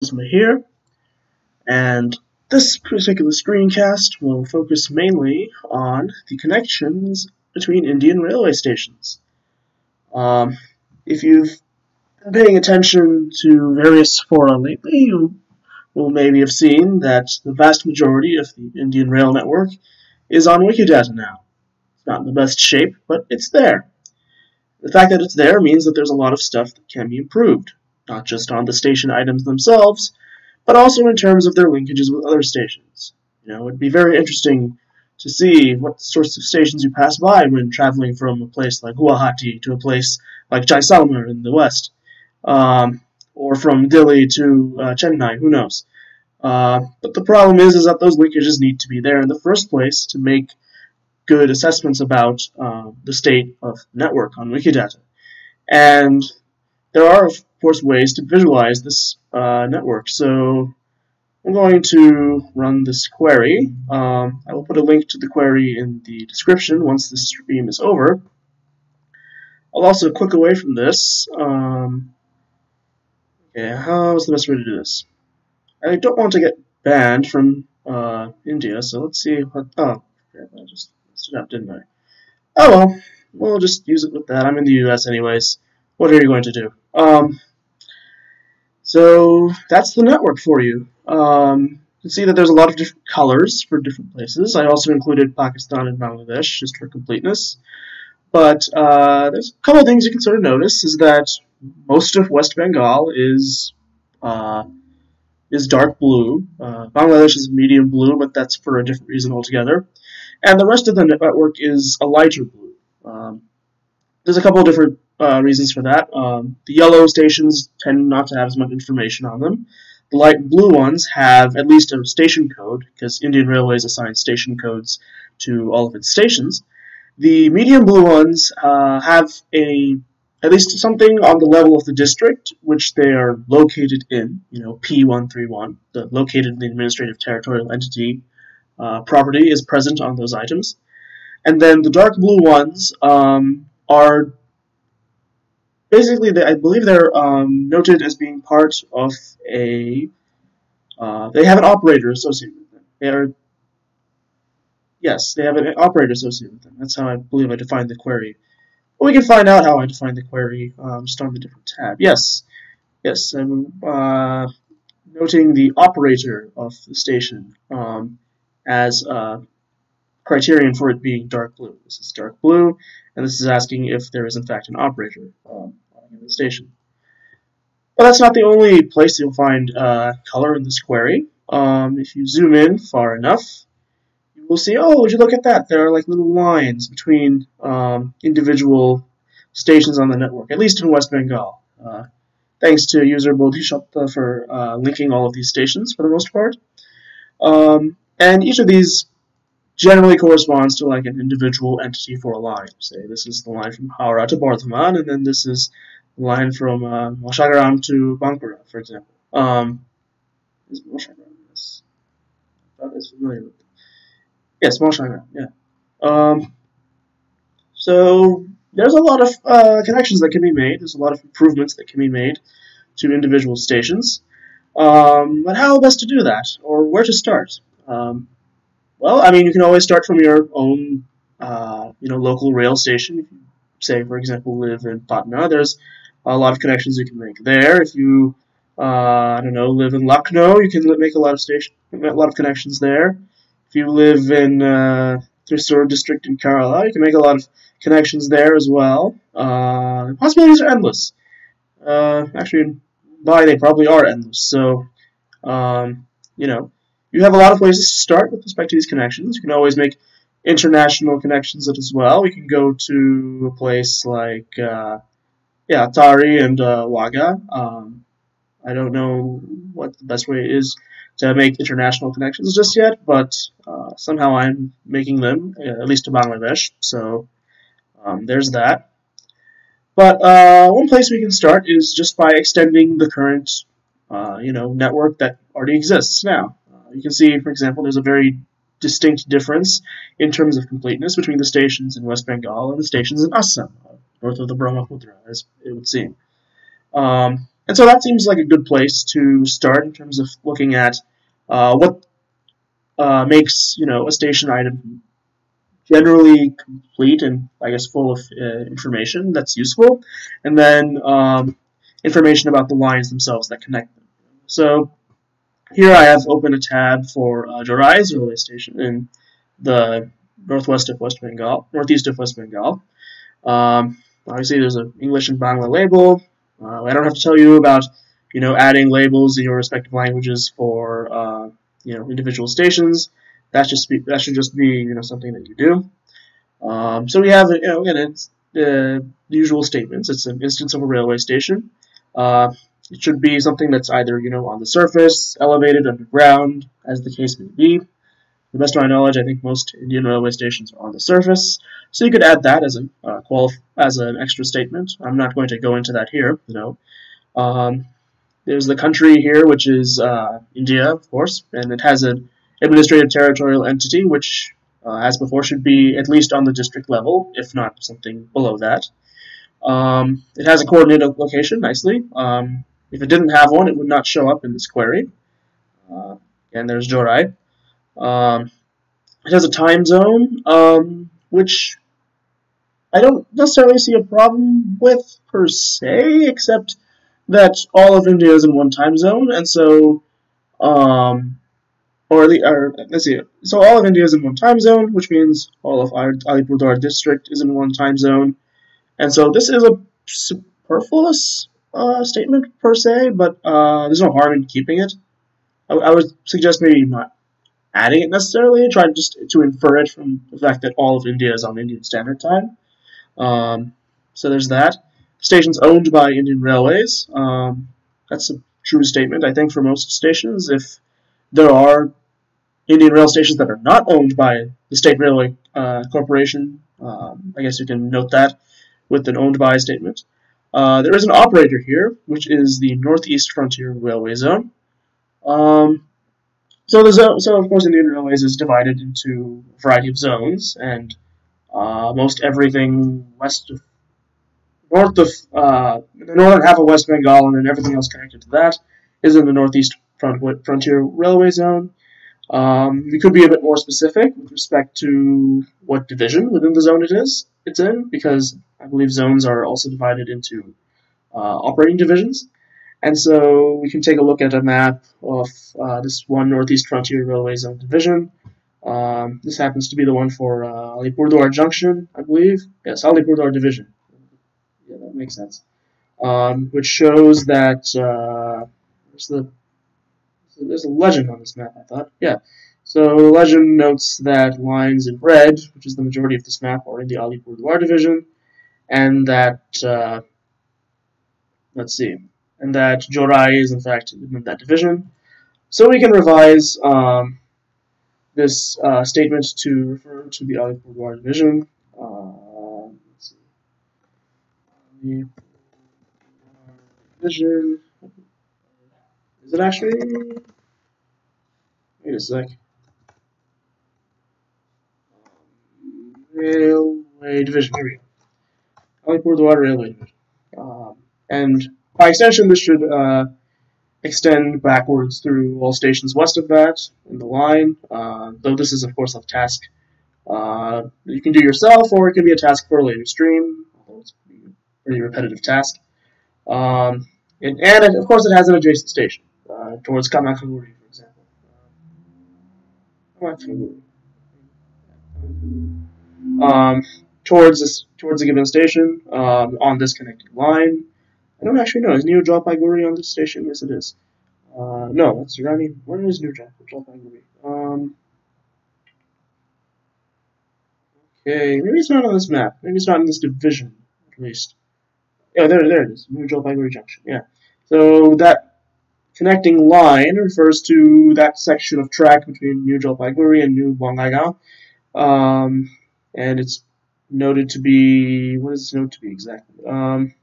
here, and this particular screencast will focus mainly on the connections between Indian railway stations. If you've been paying attention to various fora lately, you will maybe have seen that the vast majority of the Indian rail network is on Wikidata now. It's not in the best shape, but it's there. The fact that it's there means that there's a lot of stuff that can be improved, not just on the station items themselves, but also in terms of their linkages with other stations. It'd be very interesting to see what sorts of stations you pass by when traveling from a place like Guwahati to a place like Jaisalmer in the west, or from Delhi to Chennai, who knows. But the problem is that those linkages need to be there in the first place to make good assessments about the state of the network on Wikidata. And there are, of course, ways to visualize this network. So I'm going to run this query. I will put a link to the query in the description once this stream is over. I'll also click away from this. Okay, how's the best way to do this? I don't want to get banned from India, so let's see what... Oh, okay, I just messed it up, didn't I? Oh well, we'll just use it with that. I'm in the US anyways. What are you going to do? So that's the network for you. You can see that there's a lot of different colors for different places. I also included Pakistan and Bangladesh just for completeness. But there's a couple of things you can sort of notice is that most of West Bengal is dark blue. Bangladesh is medium blue, but that's for a different reason altogether. And the rest of the network is a lighter blue. There's a couple of different reasons for that. The yellow stations tend not to have as much information on them. The light blue ones have at least a station code, because Indian Railways assigns station codes to all of its stations. The medium blue ones have at least something on the level of the district, which they are located in, P131, the located in the administrative territorial entity property is present on those items. And then the dark blue ones are basically, I believe they're noted as being part of they have an operator associated with them. Yes, they have an operator associated with them. That's how I believe I defined the query. But we can find out how I defined the query just on the different tab. Yes, I'm noting the operator of the station as criterion for it being dark blue. This is dark blue, and this is asking if there is in fact an operator in the station. But that's not the only place you'll find color in this query. If you zoom in far enough, you will see, oh, would you look at that? There are like little lines between individual stations on the network, at least in West Bengal. Thanks to user Bodhisattva for linking all of these stations for the most part. And each of these generally corresponds to like an individual entity for a line. Say this is the line from Howrah to Bardhaman, and then this is the line from Moshagaram to Bankura, for example. Is Moshagaram? Yes. That is familiar with it. Yes, Moshagaram, yeah. So there's a lot of connections that can be made. There's a lot of improvements that can be made to individual stations. But how best to do that, or where to start? Well, I mean, you can always start from your own, local rail station. If you, say, for example, live in Patna, there's a lot of connections you can make there. If you, live in Lucknow, you can make a lot of connections there. If you live in Thrissur district in Kerala, you can make a lot of connections there as well. The possibilities are endless. Actually, in Bali, they probably are endless. So, you have a lot of places to start with respect to these connections. You can always make international connections as well. We can go to a place like, Tari and Wagah. I don't know what the best way is to make international connections just yet, but somehow I'm making them, at least to Bangladesh. So there's that. But one place we can start is just by extending the current, network that already exists now. You can see, for example, there's a very distinct difference in terms of completeness between the stations in West Bengal and the stations in Assam, north of the Brahmaputra, as it would seem. And so that seems like a good place to start in terms of looking at what makes a station item generally complete and I guess full of information that's useful, and then information about the lines themselves that connect them. So here I have opened a tab for Jorai railway station in the northeast of West Bengal. Obviously, there's an English and Bangla label. I don't have to tell you about adding labels in your respective languages for individual stations. That should just be something that you do. So we have again it's the usual statements. It's an instance of a railway station. It should be something that's either on the surface, elevated, underground, as the case may be. To the best of my knowledge, I think most Indian railway stations are on the surface, so you could add that as an extra statement. I'm not going to go into that here. There's the country here, which is India, of course, and it has an administrative territorial entity, which, as before, should be at least on the district level, if not something below that. It has a coordinated location, nicely. If it didn't have one, it would not show up in this query. And there's Jorai. It has a time zone, which I don't necessarily see a problem with per se, except that all of India is in one time zone, and so, let's see, so all of India is in one time zone, which means all of our Alipurdwar district is in one time zone, and so this is a superfluous statement per se, but there's no harm in keeping it. I would suggest maybe not adding it necessarily, try just to infer it from the fact that all of India is on Indian Standard Time. So there's that. The station's owned by Indian Railways. That's a true statement, I think, for most stations. If there are Indian rail stations that are not owned by the State Railway Corporation, I guess you can note that with an owned by statement. There is an operator here, which is the Northeast Frontier Railway Zone. So of course, Indian Railways is divided into a variety of zones, and most everything the northern half of West Bengal, and then everything else connected to that is in the Northeast Frontier Railway Zone. We could be a bit more specific with respect to what division within the zone it's in, because I believe zones are also divided into operating divisions. And so we can take a look at a map of this one Northeast Frontier Railway Zone division. This happens to be the one for Alipurdwar Junction, I believe. Yes, Alipurdwar Division. Yeah, that makes sense. Which shows that there's a legend on this map, I thought. Yeah. So the legend notes that lines in red, which is the majority of this map, are in the Alipurdwar Division, and that let's see. And that Jorai is in fact in that division. So we can revise this statement to refer to the Alipurdwar division. Let's see. Division. Is it actually? Wait a sec. Railway division. Here we go. Alipurdwar Railway division. And by extension, this should extend backwards through all stations west of that in the line, though this is, of course, a task you can do yourself, or it can be a task for a later stream, although it's a pretty repetitive task. And of course, it has an adjacent station towards Kamakhaguri, for example. Towards a given station on this connecting line. I don't actually know. Is New Jalpaiguri on this station? Yes, it is. No, that's Rani. Where is New Jalpaiguri? Okay, maybe it's not on this map. Maybe it's not in this division, at least. Yeah, there it is. New Jalpaiguri Junction. Yeah. So that connecting line refers to that section of track between New Jalpaiguri and New Bongaigaon. And it's noted to be, what is it noted to be exactly? I'm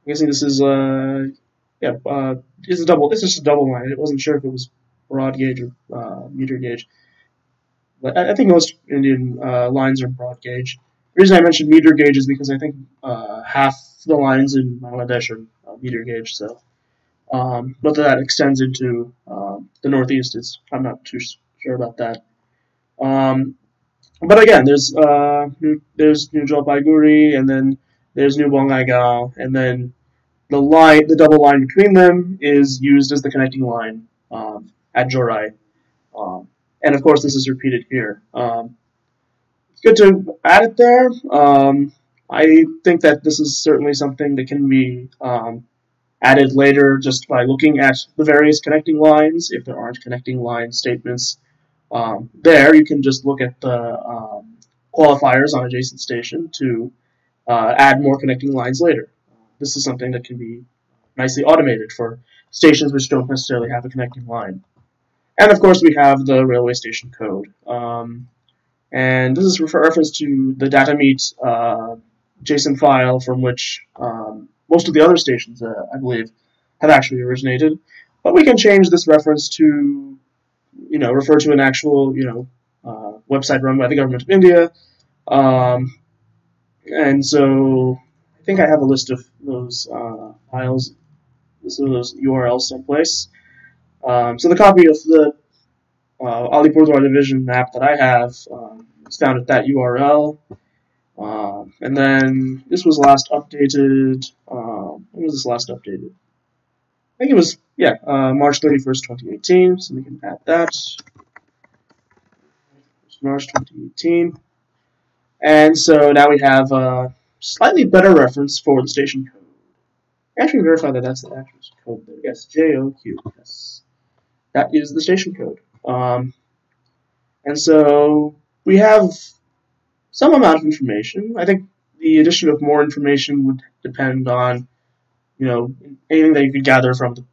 guessing this is it's just a double line. I wasn't sure if it was broad gauge or meter gauge. But I think most Indian lines are broad gauge. The reason I mentioned meter gauge is because I think half the lines in Bangladesh are meter gauge. So whether that extends into the Northeast is, I'm not too sure about that. But again, there's New Jalpaiguri, and then there's New Bongaigaon, and then the double line between them is used as the connecting line at Jorai. And of course, this is repeated here. It's good to add it there. I think that this is certainly something that can be added later just by looking at the various connecting lines. If there aren't connecting line statements there, you can just look at the qualifiers on adjacent station to add more connecting lines later. This is something that can be nicely automated for stations which don't necessarily have a connecting line. And of course, we have the railway station code. And this is reference to the datameet JSON file from which most of the other stations, I believe, have actually originated. But we can change this reference to, refer to an actual, website run by the government of India. And so I think I have a list of those files, those URLs someplace. So the copy of the Alipurdwar division map that I have is found at that URL. And then this was last updated. When was this last updated? I think it was, March 31st, 2018. So we can add that. March 2018. And so now we have a slightly better reference for the station code. Actually verify that that's the actual code there. Yes, JOQ. Yes. That is the station code. And so we have some amount of information. I think the addition of more information would depend on, anything that you could gather from the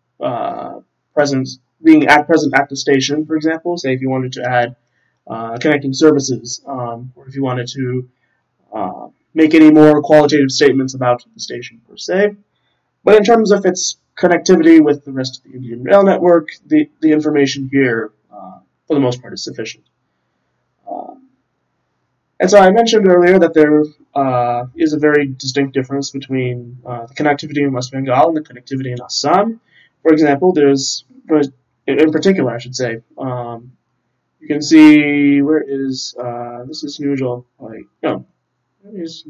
being present at the station, for example. Say if you wanted to add connecting services, or if you wanted to make any more qualitative statements about the station per se. But in terms of its connectivity with the rest of the Indian rail network, the information here, for the most part, is sufficient. And so I mentioned earlier that there is a very distinct difference between the connectivity in West Bengal and the connectivity in Assam. For example, in particular, I should say, you can see, where is, this is New Jalpaiguri. No, this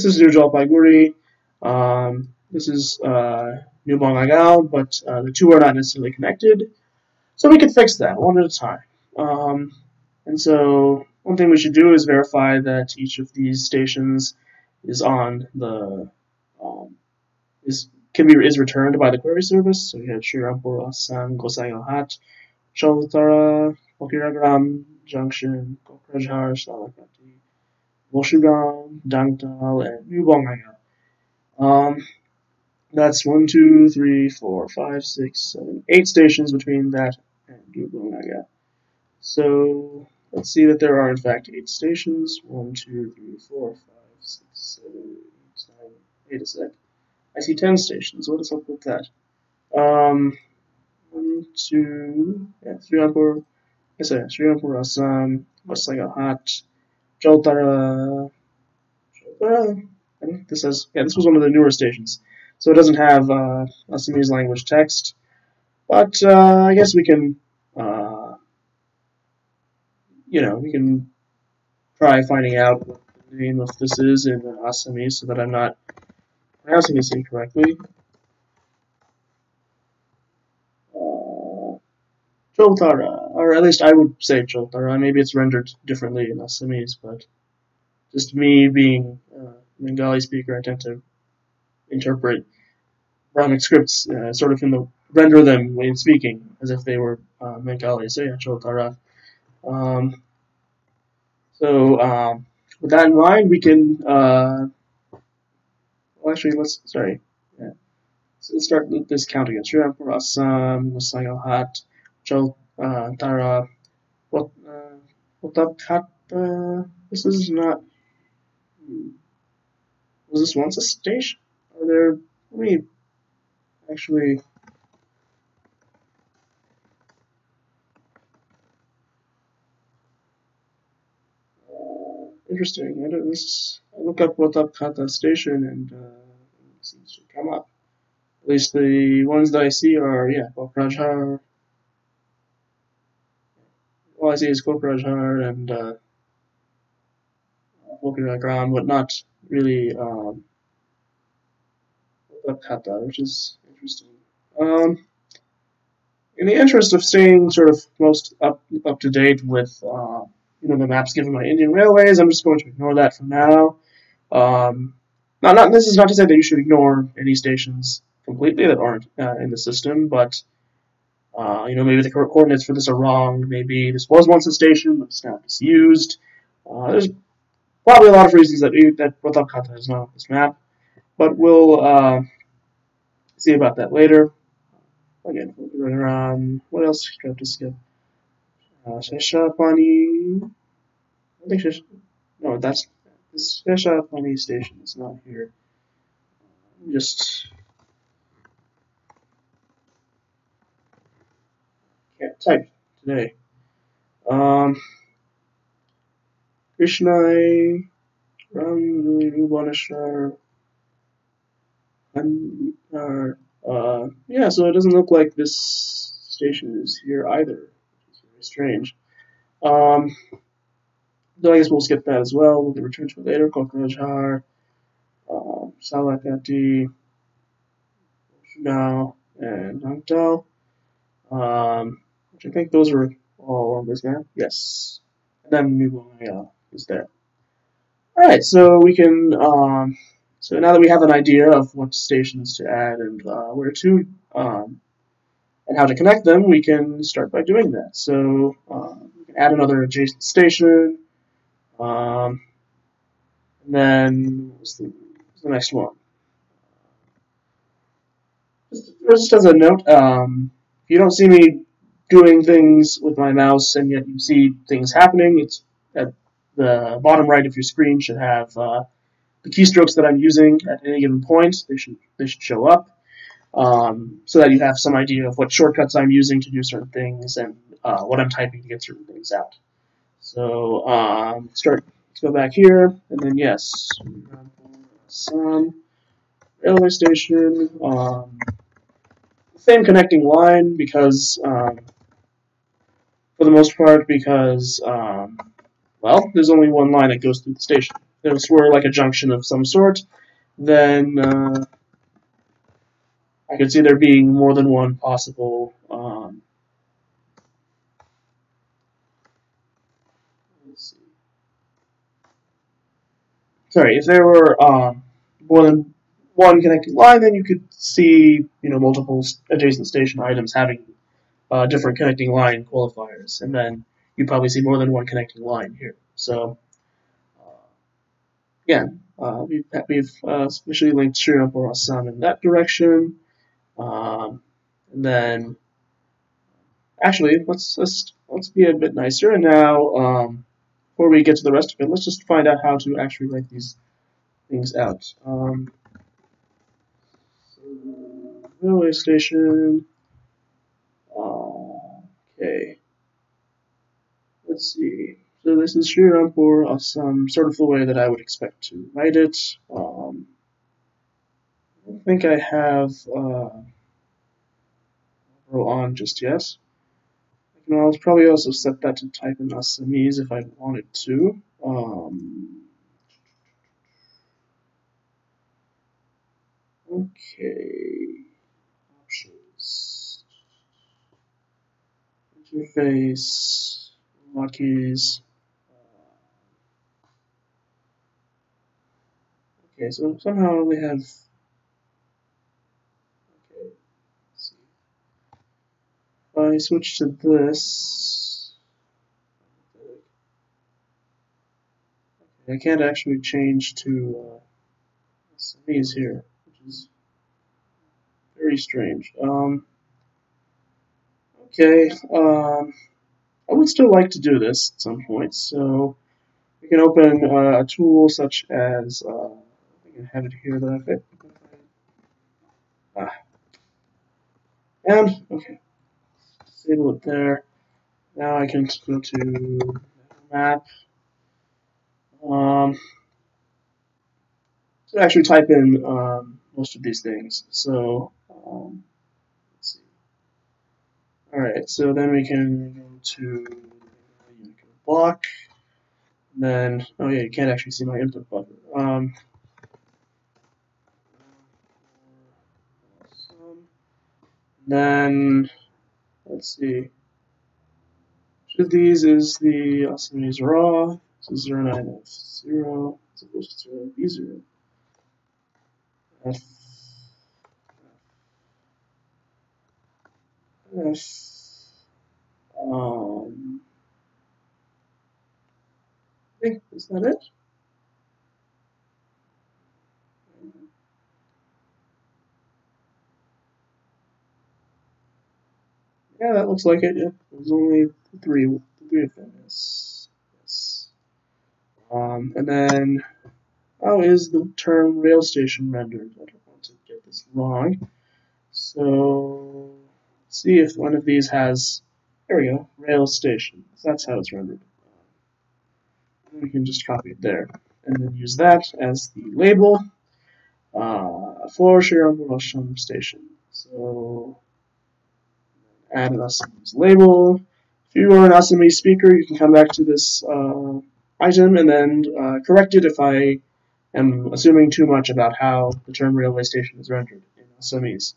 is New Jalpaiguri. This is New Bongaigaon, but the two are not necessarily connected. So we can fix that one at a time. And so one thing we should do is verify that each of these stations is on the is returned by the query service. So we have Shirampur, Assam, Gosaigahat, Choltara, Pokiragram, Junction, Kokrajhar, Salakati, Bolshugan, Dangtal, and New Bongaigaon. That's 1, 2, 3, 4, 5, 6, 7, 8 stations between that and New Bongaigaon. So let's see that there are in fact 8 stations. 1, 2, 3, 4, 5, 6, 7, 8, 9, 8 a sec. I see 10 stations. What is up with that? 1, 2, Srirampur, Assam, Gosaigahat, Choltara. I think this was one of the newer stations. So it doesn't have Assamese language text. But I guess we can we can try finding out what the name of this is in Assamese so that I'm not pronouncing this incorrectly. Choltara, or at least I would say Choltara. Maybe it's rendered differently in Assamese, but just me being a Bengali speaker, I tend to interpret Brahmic scripts sort of render them when speaking as if they were Bengali. So yeah, Choltara. So with that in mind, we can let's start this count again. Srirampur, Assam, Gosaigahat, Choltara, Protapghat. This is not. Was this once a station? Are there? Let me actually. Interesting. I look up Protapghat station and it seems to come up. At least the ones that I see are, yeah, Kokrajhar. All I see is Kokrajhar and Volcanagram, but not really Kata, which is interesting. In the interest of staying sort of most up to date with the maps given by Indian Railways, I'm just going to ignore that for now. This is not to say that you should ignore any stations completely that aren't in the system, but maybe the coordinates for this are wrong. Maybe this was once a station, but it's now disused. There's probably a lot of reasons that Pratap Kata is not on this map, but we'll see about that later. Again, we'll run around. What else do I have to skip? Sheshapani. I think no, that's this Sheshapani station is not here. Just can't type today. Krishnai, Bhubaneswar, yeah, so it doesn't look like this station is here either, which is very strange. So I guess we'll skip that as well. We'll return to it later. Kokrajhar, Salakati, Shunao, and Nangtal. Which I think those are all on this map. Yes. And then Nubaya is there. Alright, so we can, so now that we have an idea of what stations to add and where to, and how to connect them, we can start by doing that. So we can add another adjacent station, and then what's the next one? Just as a note, if you don't see me doing things with my mouse and yet you see things happening, it's at the bottom right of your screen should have the keystrokes that I'm using at any given point. They should show up, so that you have some idea of what shortcuts I'm using to do certain things and what I'm typing to get certain things out. So let's go back here, and then yes, Assam railway station. Same connecting line because, for the most part, because well, there's only one line that goes through the station. If this were like a junction of some sort, then I could see there being more than one possible. Let's see. Sorry, if there were more than one connecting line, then you could see multiple adjacent station items having different connecting line qualifiers, and then you'd probably see more than one connecting line here. So again, we've officially linked Srinagar Assam in that direction, and then actually let's be a bit nicer. And now, before we get to the rest of it, let's just find out how to actually write these things out. So, railway station. Okay. Let's see. So this is Srirampur Assam, sort of the way that I would expect to write it. I don't think I have on just yet. I can probably also set that to type in Assamese if I wanted to. Okay. Options. Interface. Hotkeys. Okay, so somehow we have. Okay, let's see. If I switch to this, okay, I can't actually change to Assamese here, which is very strange. Okay, I would still like to do this at some point, so we can open a tool such as, I can have it here that and, okay, disable it there. Now I can go to map, to actually type in most of these things. So Let's see. Alright, so then we can go to block. And then, oh yeah, you can't actually see my input buffer. Then, let's see. Each of these is the Assamese raw. So 09F0 as opposed to 0B0. F, I think, is that it? Yeah, that looks like it. Yeah, there's only three of them. Yes. And then, how is the term rail station rendered? I don't want to get this wrong. So, let's see if one of these has, there we go, rail station. That's how it's rendered. And we can just copy it there. And then use that as the label for Shiramurosham station. So, add an Assamese label. If you are an Assamese speaker, you can come back to this item and then correct it if I am assuming too much about how the term railway station is rendered in Assamese.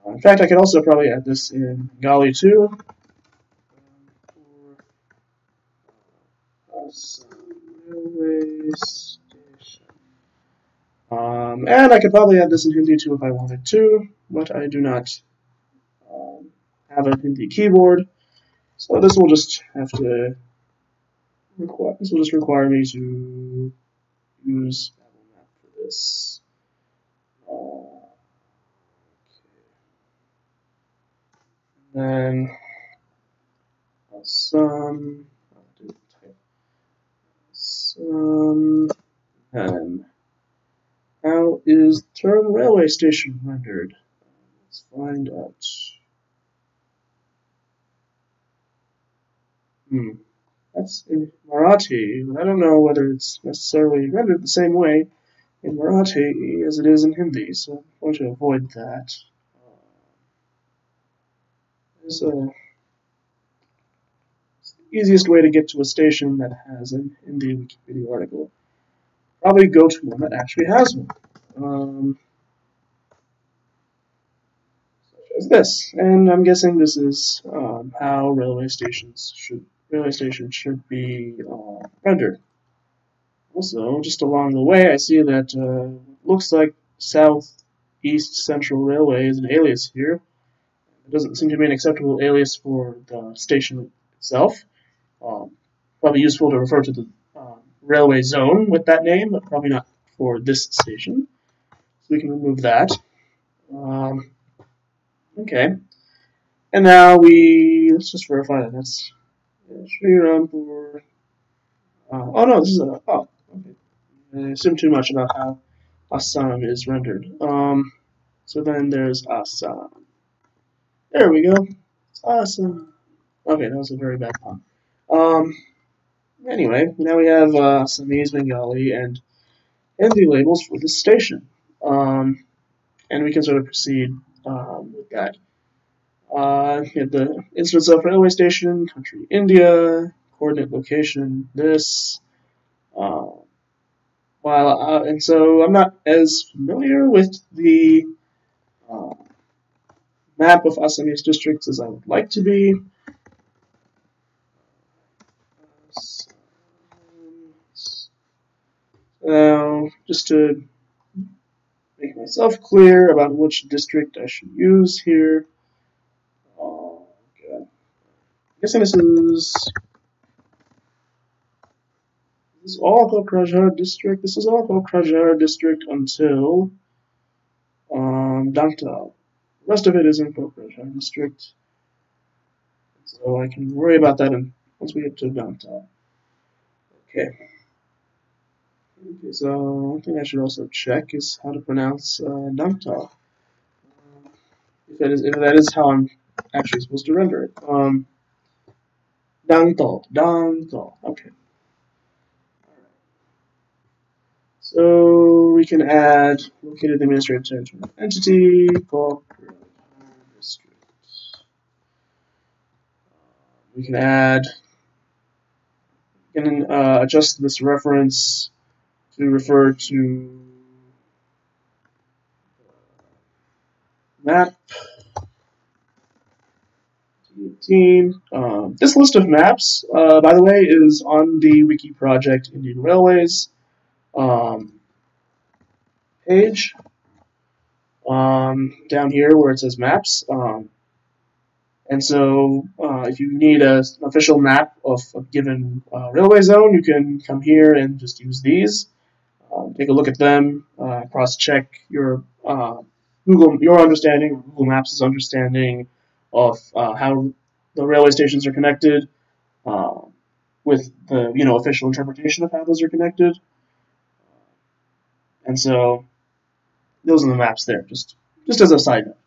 In fact, I could also probably add this in Bengali too. For Assam railway station. And I could probably add this in Hindi too if I wanted to, but I do not have a Hindi keyboard. So this will just have to require me to use Apple Map for this. Then some and how is the term railway station rendered? Let's find out. That's in Marathi. I don't know whether it's necessarily rendered the same way in Marathi as it is in Hindi, so I'm going to avoid that. It's the easiest way to get to a station that has an Hindi Wikipedia article. Probably go to one that actually has one. Such as this. And I'm guessing this is how railway stations should be rendered. Also, just along the way, I see that looks like Southeast Central Railway is an alias here. It doesn't seem to be an acceptable alias for the station itself. Probably useful to refer to the railway zone with that name, but probably not for this station. So we can remove that. Okay. And now let's just verify that that's Srirampur. Oh no, this is okay. I assume too much about how Assam is rendered. So then there's Assam. There we go. It's awesome. Okay, that was a very bad pun. Anyway, now we have Assamese, Bengali, and Hindi labels for this station. And we can sort of proceed with that. We have the instance of railway station, country India, coordinate location, this. And so I'm not as familiar with the map of Assamese districts as I would like to be. Now, just to make myself clear about which district I should use here. I'm guessing this is all Kokrajhar district. This is all Kokrajhar district until Dangtal. The rest of it is in Kokrajhar district. So I can worry about that once we get to Dangtal. Okay, so one thing I should also check is how to pronounce Dangtal. If that is how I'm actually supposed to render it. Dangtal. Okay. So we can add located the administrative territory entity, bulk district. We can add, we can adjust this reference to refer to map 18. This list of maps, by the way, is on the wiki project Indian Railways page. Down here where it says maps. And so if you need an official map of a given railway zone, you can come here and just use these. Take a look at them, cross-check your your understanding, Google Maps' understanding of how the railway stations are connected, with the official interpretation of how those are connected. And so those are the maps there, just as a side note.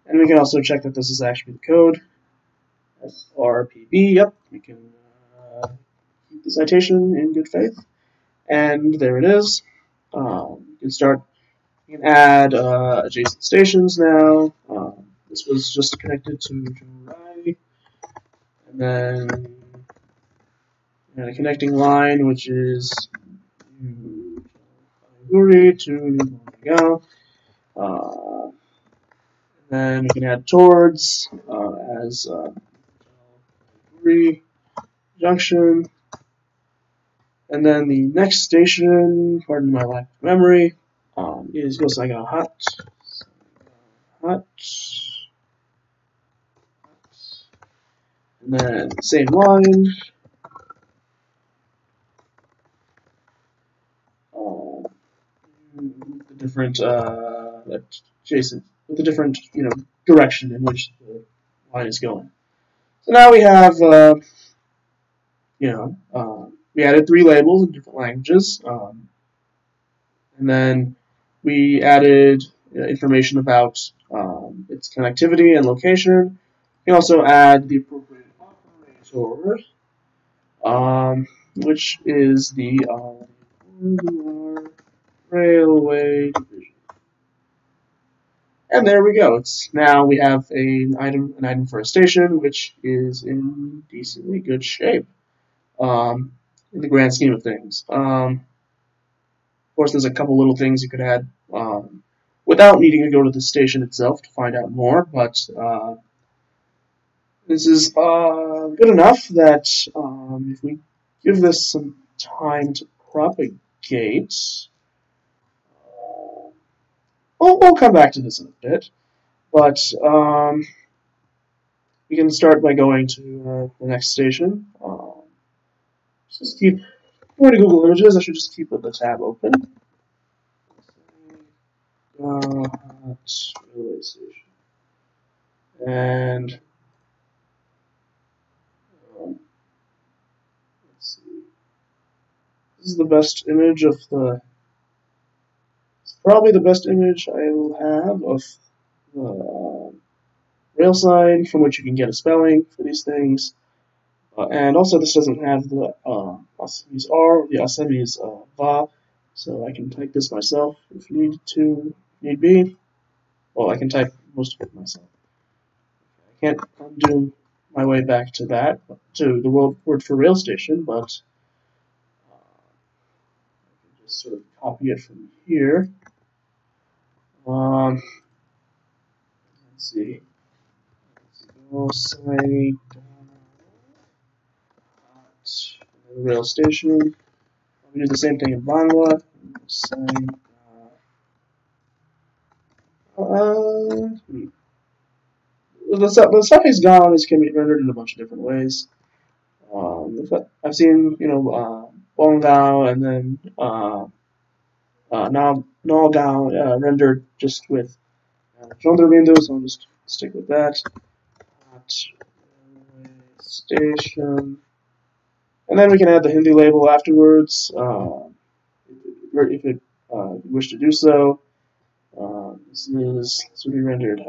And we can also check that this is actually the code. SRPB, yep, we can keep the citation in good faith. And there it is. You can add adjacent stations now. This was just connected to July. And then a connecting line, which is Guri to New Bondigal. Then we can add towards as Guri Junction. And then the next station, pardon my lack of memory, is Gosaga Hut. And then same line. The different adjacent, with the different direction in which the line is going. So now we have we added 3 labels in different languages, and then we added information about its connectivity and location. We can also add the appropriate operator, which is the railway division. And there we go. Now we have an item for a station, which is in decently good shape in the grand scheme of things. Of course, there's a couple little things you could add without needing to go to the station itself to find out more, but this is good enough that if we give this some time to propagate, we'll come back to this in a bit, but we can start by going to the next station. Just keep going to Google Images. I should just keep the tab open. Railway station. And let's see. This is the best image of the. It's probably the best image I will have of the rail sign from which you can get a spelling for these things. And also, this doesn't have the Assamese R or the Assamese Va, so I can type this myself if need be. Well, I can type most of it myself. I can't undo my way back to that, to the word for rail station, but I can just sort of copy it from here. Let's see. Let's go say the rail station. We do the same thing in Bangla. The suffix down can be rendered in a bunch of different ways. I've seen, Bongdao and then Nalgao rendered just with Chandra windows, so I'll just stick with that. Station. And then we can add the Hindi label afterwards, if you wish to do so. This will be rendered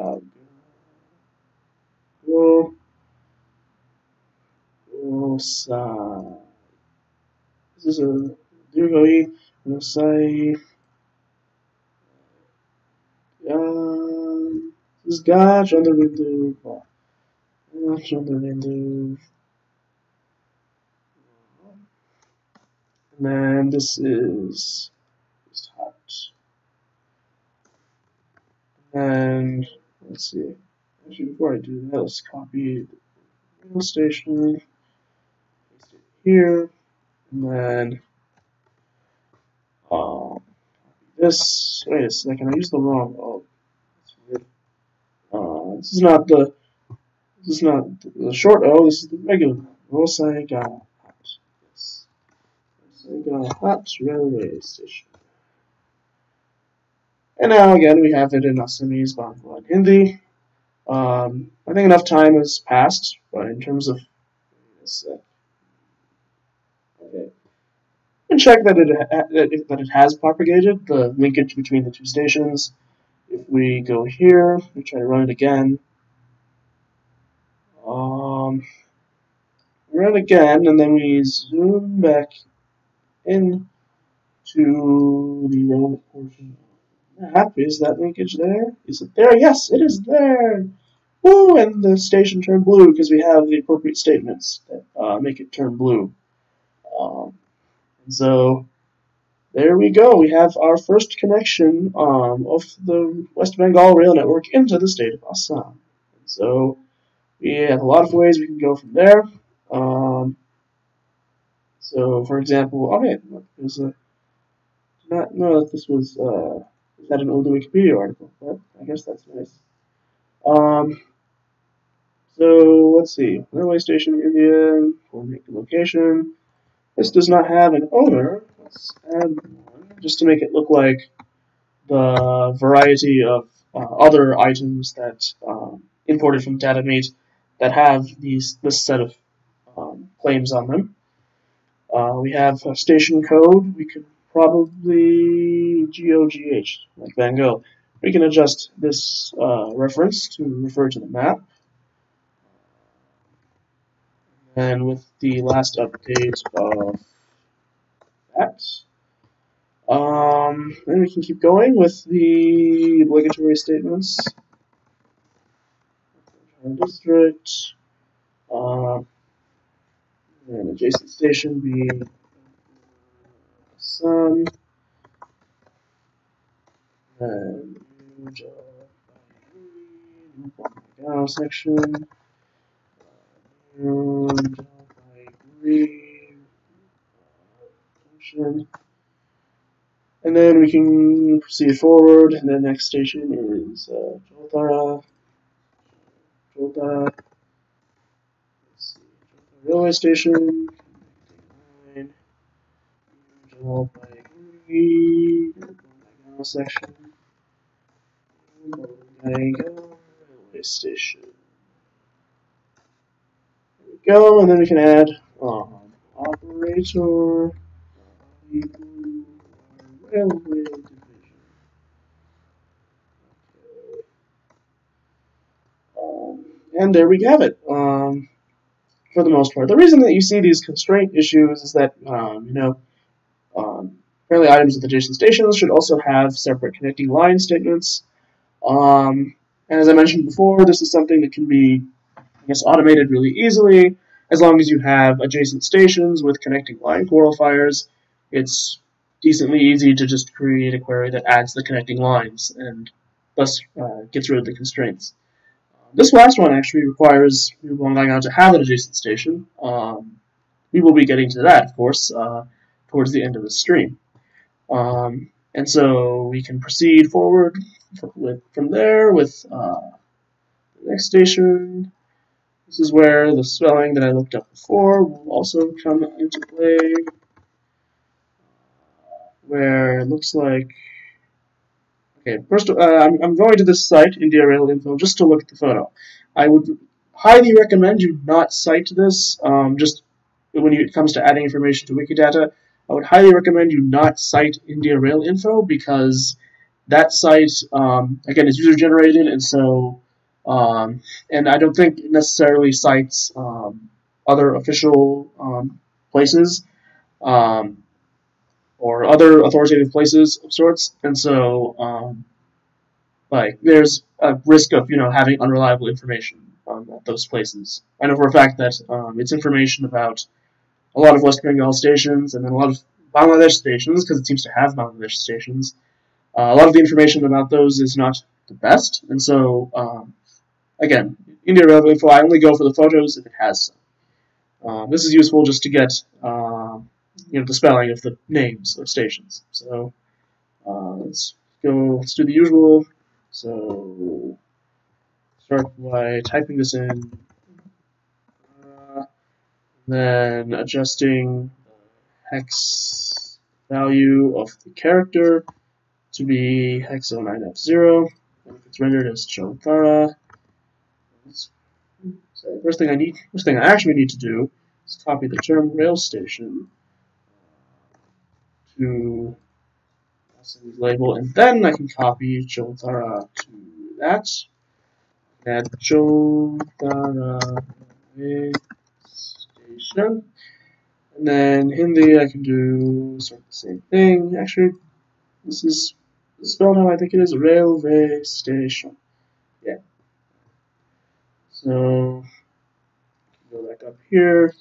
this is Zurgoi, Nosai, Zgaj on the window, Gotch on the window, and then this is hot. And let's see. Actually, before I do that, let's copy the rail station, paste it here, and then this. Wait a second, I used the wrong. Oh, that's weird. This is not the short O. This is the regular Rosaiga Hot. Yes, Rosaiga Hot Railway Station. And now again, we have it in Assamese, Bangla, and Hindi. I think enough time has passed, but in terms of okay, and check that it has propagated the linkage between the two stations. If we go here, we try to run it again. Run again, and then we zoom back in to the relevant portion of the map. Is that linkage there? Is it there? Yes, it is there! Woo! And the station turned blue because we have the appropriate statements that make it turn blue. And so there we go. We have our first connection of the West Bengal rail network into the state of Assam. And so we have a lot of ways we can go from there. So, for example, okay, there's a not know that this was that an older Wikipedia article, but I guess that's nice. So let's see, railway station in India, coordinate the location. This does not have an owner. Let's add one just to make it look like the variety of other items that imported from DataMate that have this set of claims on them. We have a station code. We could probably GOGH, like Van Gogh. We can adjust this reference to refer to the map. And with the last update of that, then we can keep going with the obligatory statements. District, and adjacent station being Assam, and new section, and then we can proceed forward, and the next station is Joltara, railway station, section, railway station. There we go, and then we can add operator railway division. And there we have it. For the most part, the reason that you see these constraint issues is that apparently items with adjacent stations should also have separate connecting line statements. And as I mentioned before, this is something that can be, I guess, automated really easily. As long as you have adjacent stations with connecting line qualifiers, it's decently easy to just create a query that adds the connecting lines and thus gets rid of the constraints. This last one actually requires Wangaigan to have an adjacent station. We will be getting to that, of course, towards the end of the stream. And so we can proceed forward from there with the next station. This is where the spelling that I looked up before will also come into play, where it looks like, okay, first I'm going to this site, India Rail Info, just to look at the photo. I would highly recommend you not cite this, just when it comes to adding information to Wikidata. I would highly recommend you not cite India Rail Info because that site, again, is user-generated, and so, and I don't think it necessarily cites other official places. or other authoritative places of sorts, and so like there's a risk of having unreliable information at those places. I know for a fact that it's information about a lot of West Bengal stations and then a lot of Bangladesh stations, because it seems to have Bangladesh stations. A lot of the information about those is not the best, and so again, India Railway Info, I only go for the photos if it has some. This is useful just to get the spelling of the names of stations. So let's do the usual. So start by typing this in, then adjusting the hex value of the character to be hex 09F0, and if it's rendered as Chotara. So first thing I actually need to do is copy the term rail station to the label, and then I can copy Chotara to that. Add Chotara station, and then Hindi I can do sort of the same thing. Actually, this is spelled how I think it is, railway station. Yeah. So go back up here.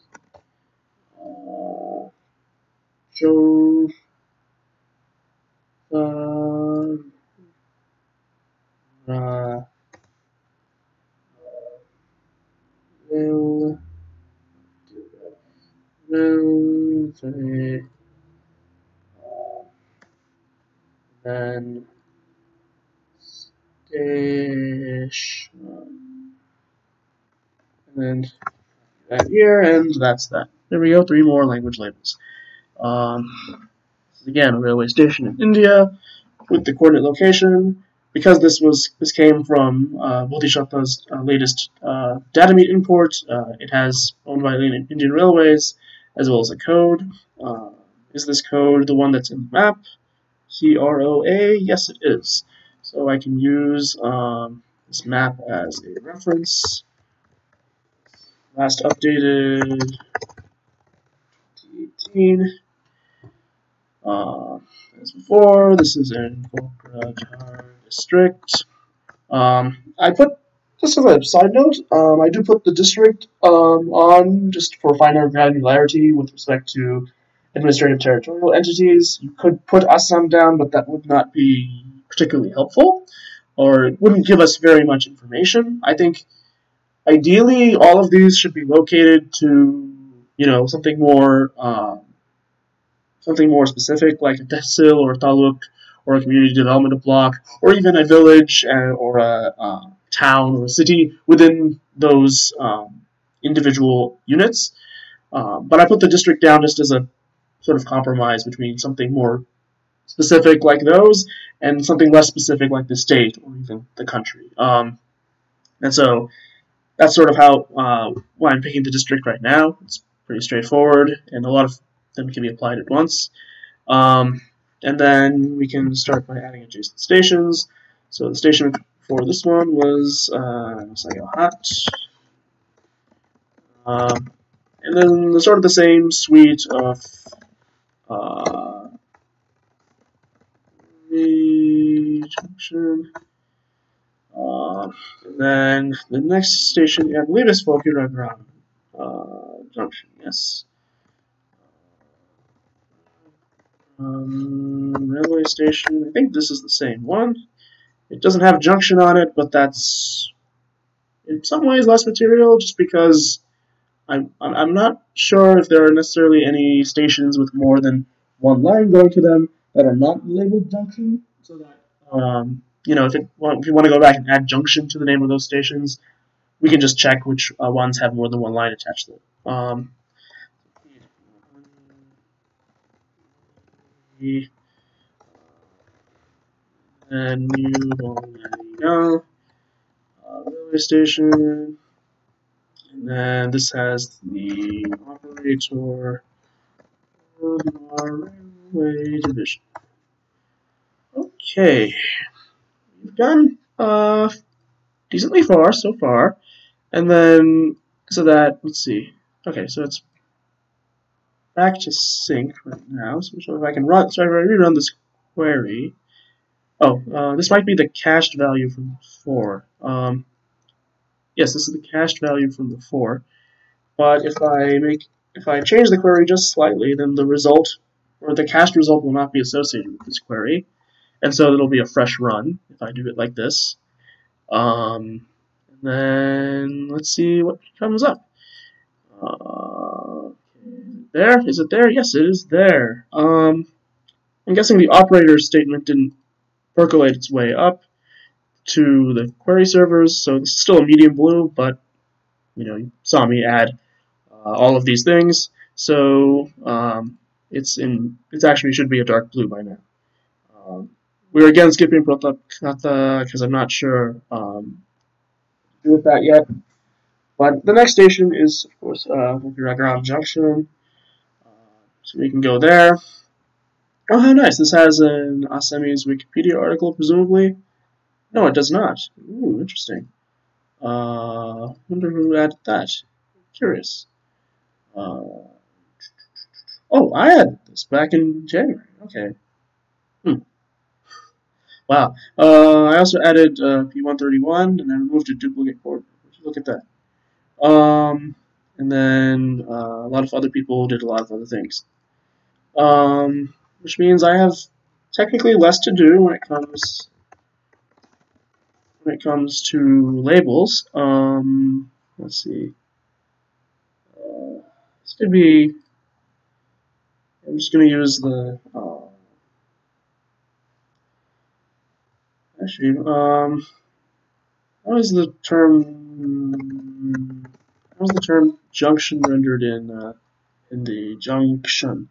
Joe then station, and then that here, and that's that. There we go, 3 more language labels. Again, a railway station in India with the coordinate location. Because this came from Bodhisattva's latest data meet import, it has owned by Indian Railways as well as a code. Is this code the one that's in the map? CROA? Yes, it is. So I can use this map as a reference. Last updated 2018. As before, this is in Kokrajhar district. I put, just as a side note, I do put the district on just for finer granularity with respect to administrative territorial entities. You could put Assam down, but that would not be particularly helpful, or it wouldn't give us very much information. I think ideally all of these should be located to something more specific, like a tehsil or a taluk or a community development block, or even a village or a town or a city within those individual units. But I put the district down just as a sort of compromise between something more specific like those and something less specific like the state or even the country. And so that's sort of how why I'm picking the district right now. It's pretty straightforward, and a lot of them can be applied at once. And then we can start by adding adjacent stations. So the station for this one was Sayohat. And then sort of the same suite of junction. And then the next station, I believe, is Fokiragram Junction. Yes. Railway station. I think this is the same one. It doesn't have junction on it, but that's in some ways less material, just because I'm not sure if there are necessarily any stations with more than one line going to them that are not labeled junction, so that if you want to go back and add junction to the name of those stations, we can just check which ones have more than one line attached to them. And new railway station, and then this has the operator for our railway division. Okay, we've done decently far so far, and then so that let's see. Okay, so it's back to sync right now. So if I can run, so if I rerun this query. Oh, this might be the cached value from before. Yes, this is the cached value from before. But if I change the query just slightly, then the result or the cached result will not be associated with this query, and so it'll be a fresh run if I do it like this. And then let's see what comes up. There, is it there? Yes, it is there. I'm guessing the operator statement didn't percolate its way up to the query servers, so this is still a medium blue, but you saw me add all of these things, so it actually should be a dark blue by now. We're again skipping Pratakatha because I'm not sure do with that yet. But the next station is, of course, Viragaram Junction. So we can go there. Oh, how nice. This has an Assamese Wikipedia article, presumably. No, it does not. Ooh, interesting. Wonder who added that. Curious. Oh, I added this back in January. Okay. Wow. I also added P131 and I removed a duplicate port. Look at that. And then a lot of other people did a lot of other things. Which means I have technically less to do when it comes to labels. Let's see. This could be. I'm just going to use the. Actually, how is the term junction rendered in the junction?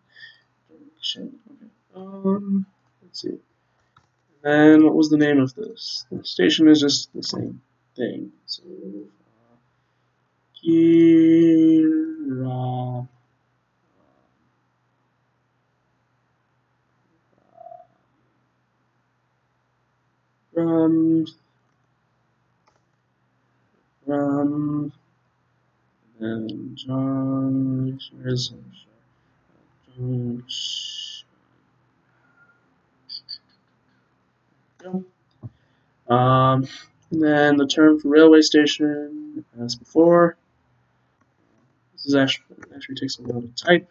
Okay. Let's see. And what was the name of this? The station is just the same thing. So, Kira. And John. Where's and then the term for railway station, as before. This is actually takes a while to type.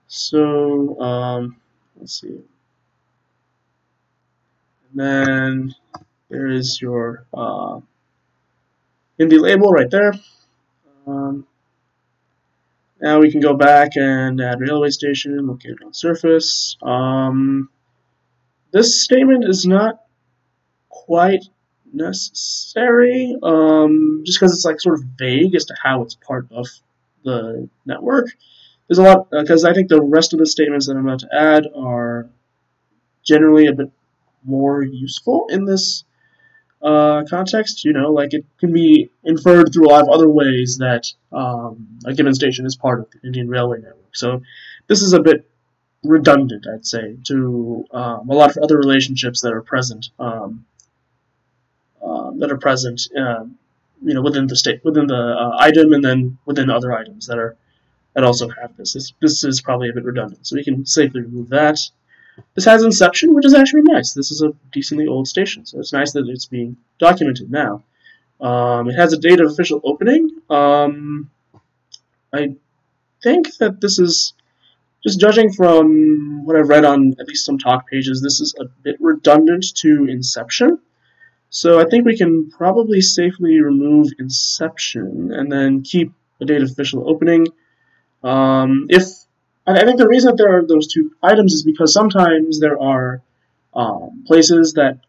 So let's see. And then there is your Hindi label right there. Now we can go back and add railway station located on surface. This statement is not quite necessary, just because it's like sort of vague as to how it's part of the network. There's a lot, because I think the rest of the statements that I'm about to add are generally a bit more useful in this context. Like it can be inferred through a lot of other ways that a given station is part of the Indian Railway network. So this is a bit redundant, I'd say, to a lot of other relationships that are present. Within the item, and then within other items that also have this. This is probably a bit redundant, so we can safely remove that. This has Inception, which is actually nice. This is a decently old station, so it's nice that it's being documented now. It has a date of official opening. I think that this is, just judging from what I've read on at least some talk pages, this is a bit redundant to Inception. So I think we can probably safely remove Inception and then keep a date of official opening. I think the reason that there are those two items is because sometimes there are places that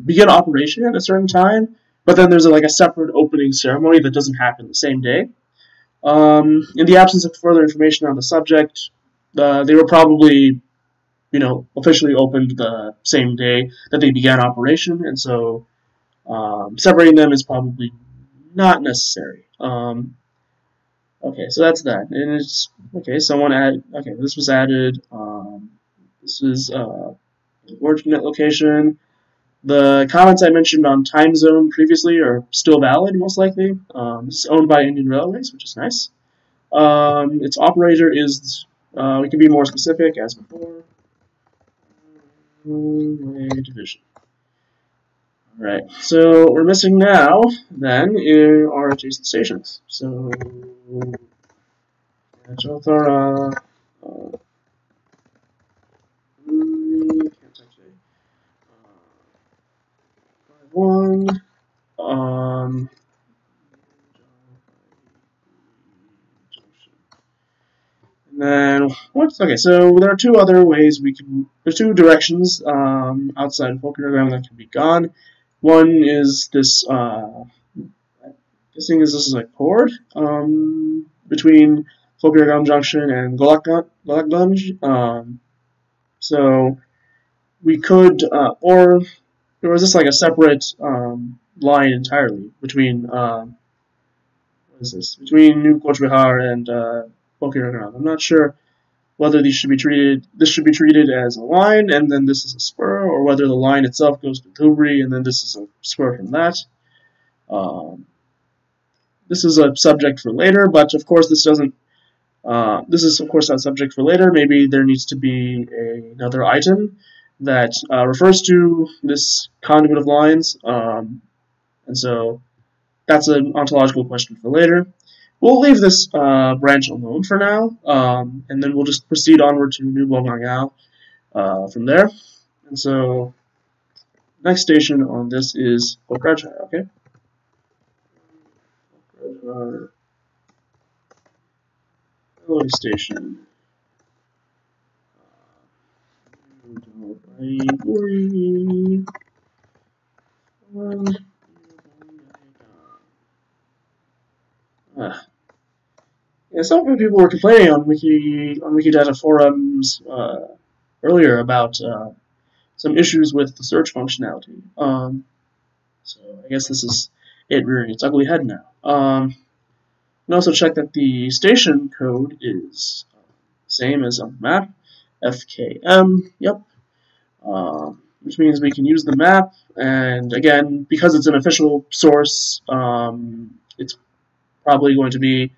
begin operation at a certain time, but then there's a separate opening ceremony that doesn't happen the same day. In the absence of further information on the subject, they were probably, officially opened the same day that they began operation, and so separating them is probably not necessary. Okay, so that's that. And it's okay. Someone added. Okay, this was added. This is coordinate location. The comments I mentioned on time zone previously are still valid, most likely. This is owned by Indian Railways, which is nice. Its operator is we can be more specific as before. Way division. Alright, so we're missing now, then, our adjacent stations. So, Jothara, can't actually, 1, and then, okay, so there are two other ways there's two directions outside of Pokemon that can be gone. One is this, I'm guessing this is a chord between Pokemon Junction and Golakgunj. So we could, or was this like a separate line entirely between, what is this, between New Coach Bihar and Pokemon? I'm not sure whether this should be treated as a line and then this is a spur, or whether the line itself goes to Dhubri and then this is a spur from that. This is a subject for later, but of course this doesn't. This is of course not subject for later. Maybe there needs to be another item that refers to this conduit of lines, and so that's an ontological question for later. We'll leave this branch alone for now, and then we'll just proceed onward to New Bolgangao from there. And so, next station on this is Pokrajhar, okay? Pokrajhar railway station. Yeah, some people were complaining on Wikidata forums earlier about some issues with the search functionality. So I guess this is it rearing its ugly head now. And also check that the station code is same as on the map, FKM. Yep. Which means we can use the map, and again, because it's an official source, it's probably going to be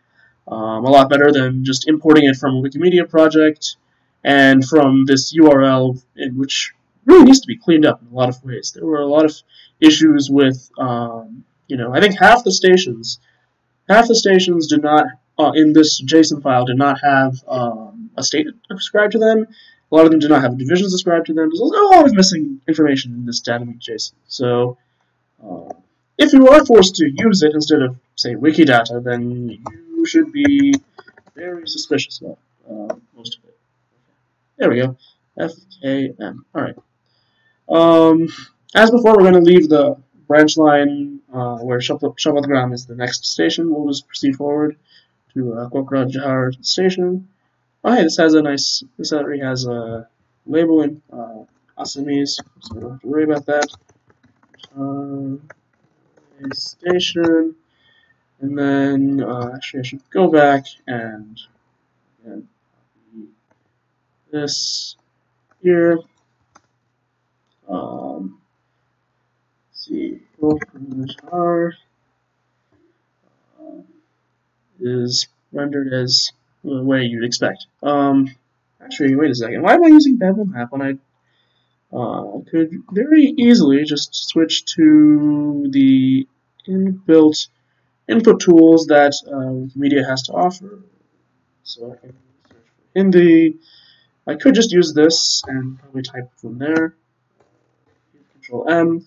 a lot better than just importing it from a Wikimedia project and from this URL, which really needs to be cleaned up in a lot of ways. There were a lot of issues with, I think half the stations did not, in this JSON file, did not have a state ascribed to them. A lot of them did not have divisions ascribed to them. There's a lot of missing information in this dynamic JSON. So, if you are forced to use it instead of, say, Wikidata, then you should be very suspicious about most of it. There we go. FKM. Alright. As before, we're going to leave the branch line where Shabadgram is the next station. We'll just proceed forward to Kokrajhar station. Oh, hey, this already has a label in Assamese, so we don't have to worry about that. Station, and then actually I should go back and this here. Let's see, Kokrajhar is rendered as the way you'd expect. Actually, wait a second. Why am I using Babel Map when I could very easily just switch to the inbuilt input tools that Wikimedia has to offer? So I can search for Hindi. I could just use this and probably type from there. Control M.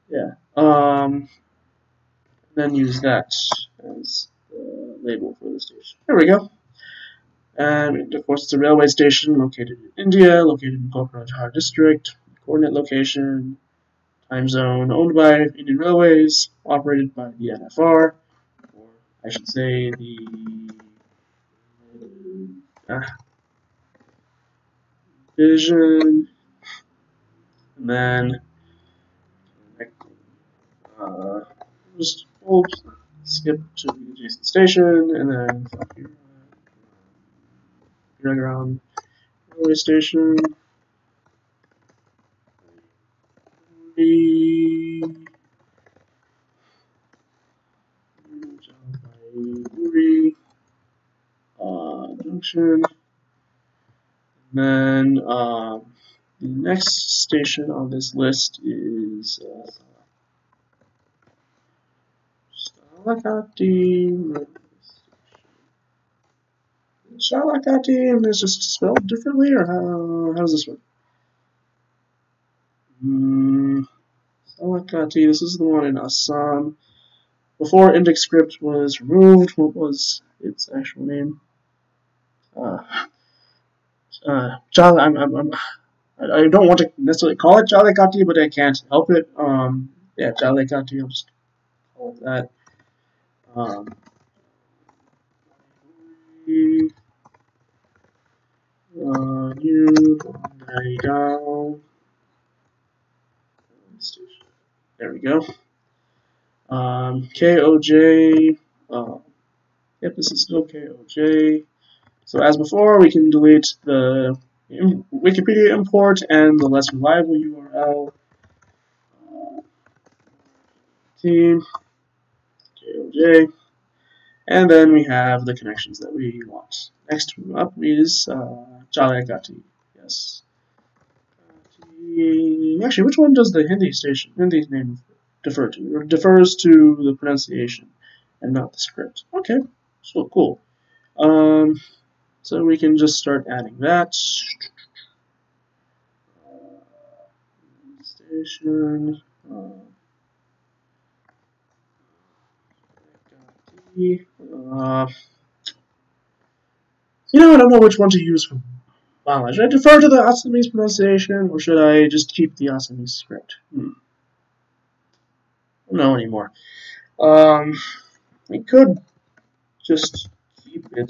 Yeah. Then use that as the label for the station. There we go. And of course, it's a railway station located in India, located in Kokrajhar district, coordinate location, time zone, owned by Indian Railways, operated by the NFR, or I should say the Vision, and then just skip to the adjacent station, and then around railway station. station. And then the next station on this list is Salakati. Salakati is just spelled differently, or how does this work? Salakati, this is the one in Assam. Before index script was removed, what was its actual name? I don't want to necessarily call it Jalekati, but I can't help it. Yeah, Jalekati, I'll just call it that. There we go. KOJ. Yep, this is still KOJ. So as before, we can delete the Wikipedia import and the less reliable URL. Team KOJ. And then we have the connections that we want. Next up is Jalekati. Yes. Actually, which one does the Hindi name defer to? It defers to the pronunciation and not the script. Okay, so cool. So we can just start adding that. Station. I don't know which one to use for Bangla. Should I defer to the Assamese pronunciation, or should I just keep the Assamese script? I don't know anymore. We could just keep it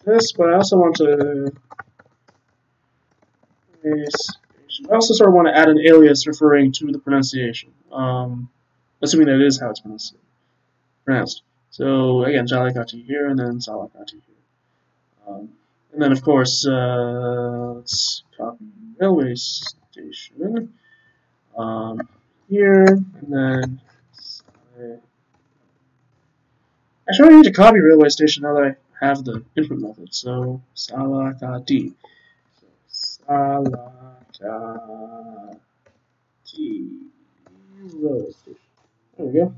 this, but I also want to. I also sort of want to add an alias referring to the pronunciation, assuming that it is how it's pronounced. So again, Jalekati here, and then Salakati here. And then, of course, let's copy railway station here, and then actually, I need to copy railway station now that I have the input method. So Salakati. Salakati railway station. There we go.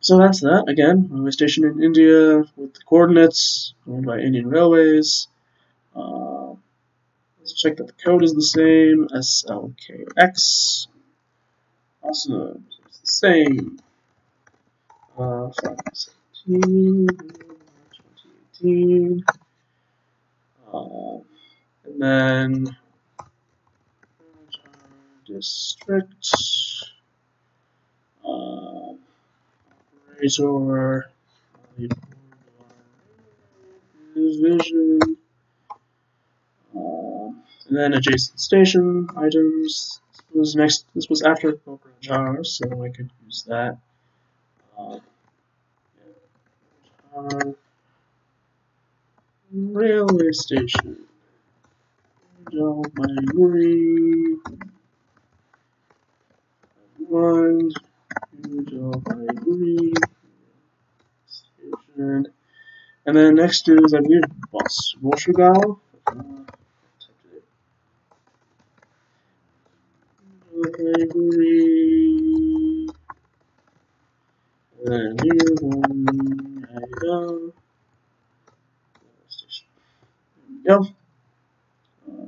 So that's that. Again, railway station in India with the coordinates owned by Indian Railways. Let's check that the code is the same. SLKX. Awesome. So it's the same. 517, 2018. And then district. Operator. Division. And then adjacent station items. This was after Jar, so I could use that. Railway station. Jalpaiguri. One. Jalpaiguri. Station. And then next is, I believe, Boshugao. Jalpaiguri. And then here, one. Station. There we go.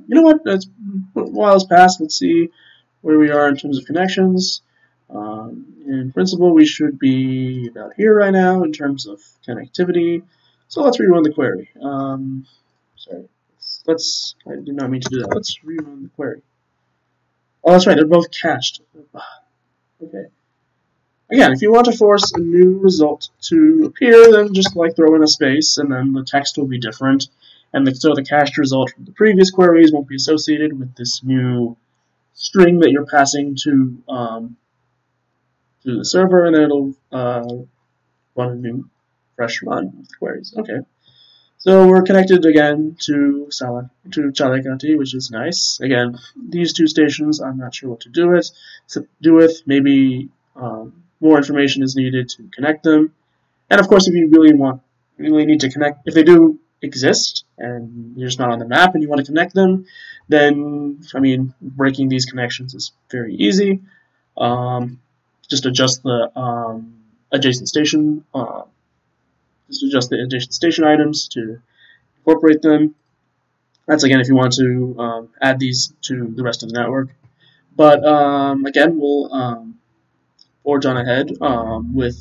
You know what? A while has passed. Let's see where we are in terms of connections. In principle, we should be about here right now in terms of connectivity. So let's rerun the query. Sorry, I did not mean to do that. Let's rerun the query. Oh, that's right. They're both cached. Okay. Again, if you want to force a new result to appear, then just throw in a space, and then the text will be different. And so the cached result from the previous queries won't be associated with this new string that you're passing to the server, and then it'll run a new fresh run with queries. Okay. So we're connected again to Jalekati, which is nice. Again, these two stations, I'm not sure what to do with. Maybe more information is needed to connect them. And of course, if you really need to connect, if they do exist and they're just not on the map and you want to connect them, then I mean, breaking these connections is very easy. Just adjust the adjacent station. Just adjust the adjacent station items to incorporate them. That's again if you want to add these to the rest of the network. But again, we'll forge on ahead with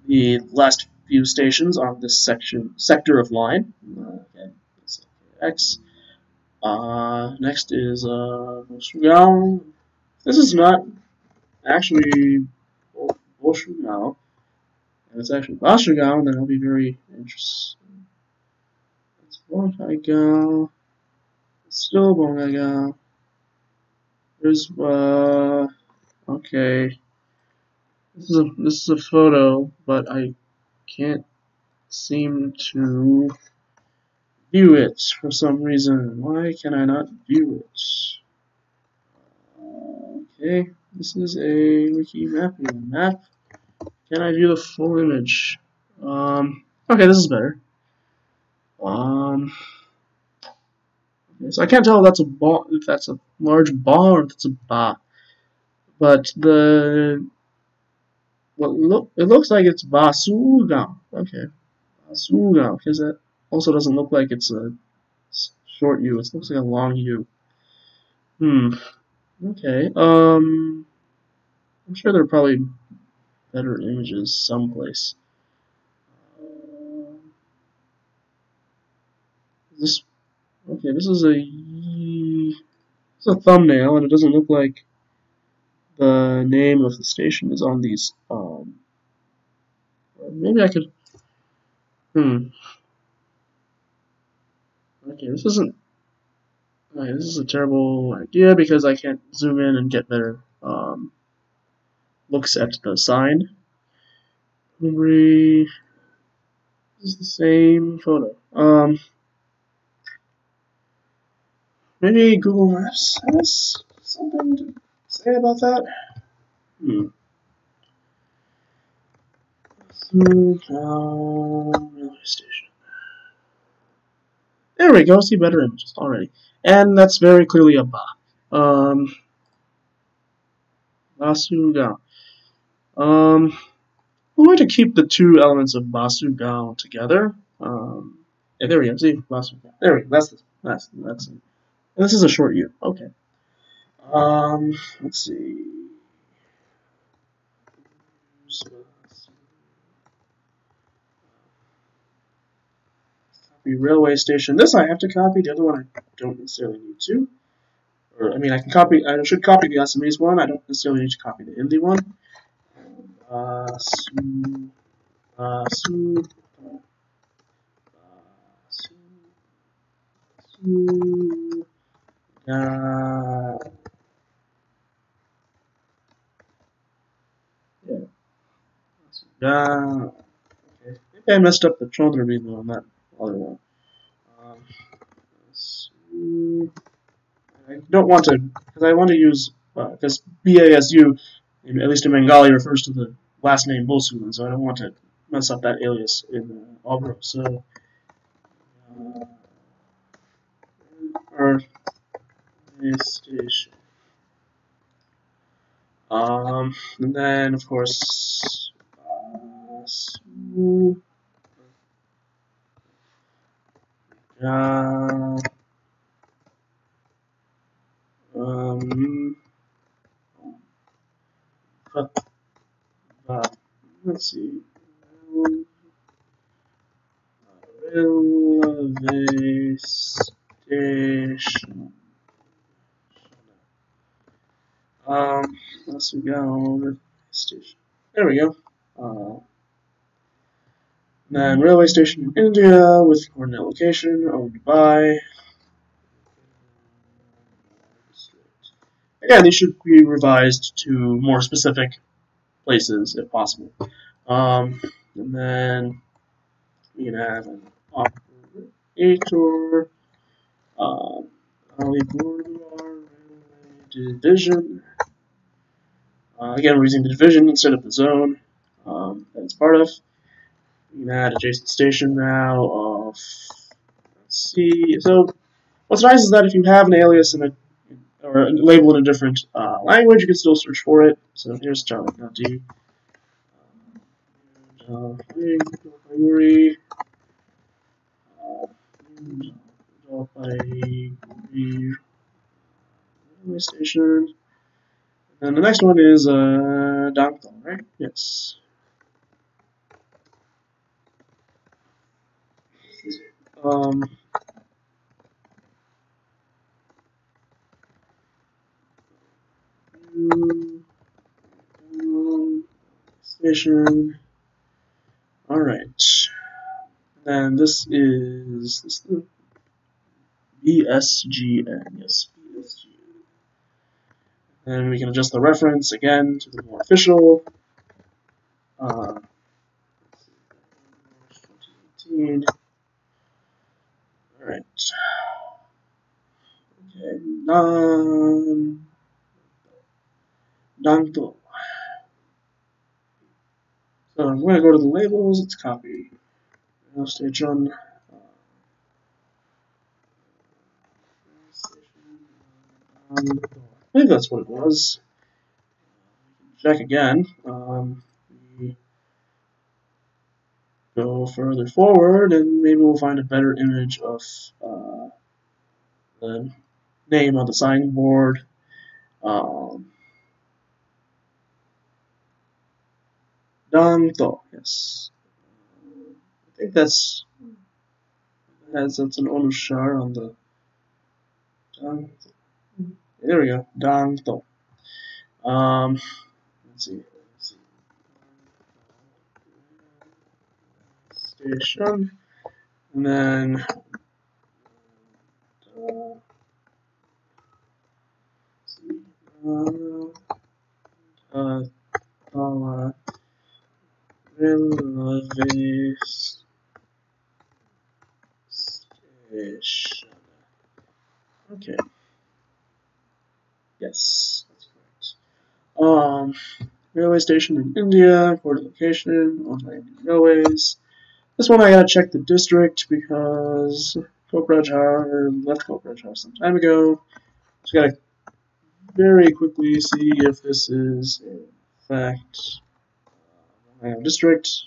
the last few stations on this sector of line. Okay, X. Next is Bolshugao. This is not actually Bolshugao. If it's actually Bolshugao, then it'll be very interesting. It's Bolshugao. It's still Bolshugao. There's okay. This is a photo, but I can't seem to view it for some reason. Why can I not view it? Okay, this is a wiki map. Can I view the full image? Okay, this is better. Okay, so I can't tell if that's a ball, if that's a large ball or if it's a ba. But it looks like it's Basuga. Okay, Basuga, because that also doesn't look like it's a short U. It looks like a long U. Okay. I'm sure there are probably better images someplace. This okay? This is a thumbnail, and it doesn't look like the name of the station is on these. Maybe I could. Okay, this isn't. Okay, this is a terrible idea because I can't zoom in and get better looks at the sign. This is the same photo. Maybe Google Maps has something to say about that. Railway station. There we go. See better images already, and that's very clearly a ba. Basuga. I'm going to keep the two elements of Basuga together. Yeah, there we go. See Basuga. There we go. That's it. And this is a short U. Okay. Let's see. Copy railway station. This I have to copy. The other one I don't necessarily need to. Or I mean, I should copy the Assamese one. I don't necessarily need to copy the Hindi one. Okay. Maybe I messed up the Chodravina on that other one. I don't want to, because I want to use, because BASU, at least in Bengali, refers to the last name Bosu, and so I don't want to mess up that alias in Obro. So, station. And then, of course, let's see. Railway station. Let's go station. There we go. Then railway station in India with coordinate location owned by. Yeah, these should be revised to more specific places if possible. And then we can have an operator, Aliburdwar division. Again, we're using the division instead of the zone that it's part of. We can add adjacent station now of, let's see, so what's nice is that if you have an alias in a, or a label in a different language, you can still search for it. So here's Java.d. Library, station. And the next one is Dangtong, right? Yes. Um, station. All right. And this is the BSGN. Yes, BSGN. And we can adjust the reference again to the more official. 2018. All right. Okay. Danto. So I'm going to go to the labels. Let's copy. Station. I think that's what it was. Check again. We go further forward, and maybe we'll find a better image of the name on the signing board. Danto, yes. I think that's an Onushar on the Danto. There we go, Danto. Let's see. Station, and then railway station. Okay. Yes, that's correct. Railway station in India, port location, on railways. This one I gotta check the district because Koprajhar left Koprajhar some time ago. Just gotta very quickly see if this is in fact district.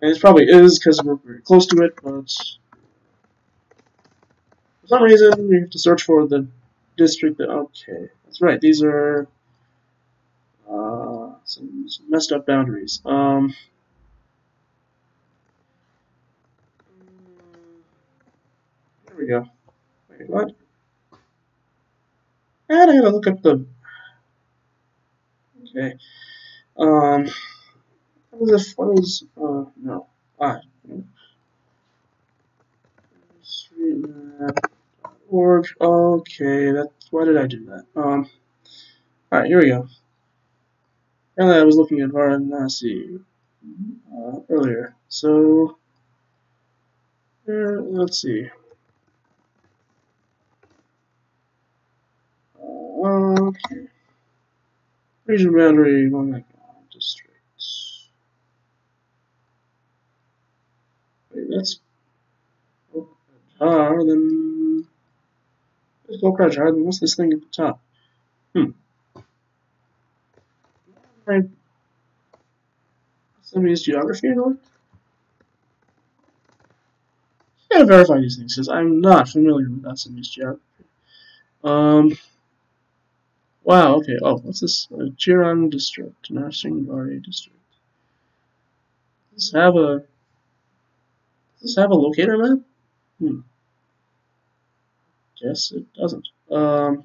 And it probably is because we're very close to it, but for some reason we have to search for the district that, okay, that's right, these are some messed up boundaries. There we go. Wait, what? And I gotta look up the, okay. What is, no. Streetmap.org. Okay, why did I do that? Alright, here we go. Apparently I was looking at Varanasi earlier. So, let's see. Okay. Region boundary, district. Wait, that's then let's go Crouch Hard, then what's this thing at the top? Right. Somebody's geography at all? I gotta verify these things because I'm not familiar with Assami's geography. Wow, okay. Oh, what's this? Chiran district, Narsinghbari district. Does this have a locator map? Guess it doesn't. At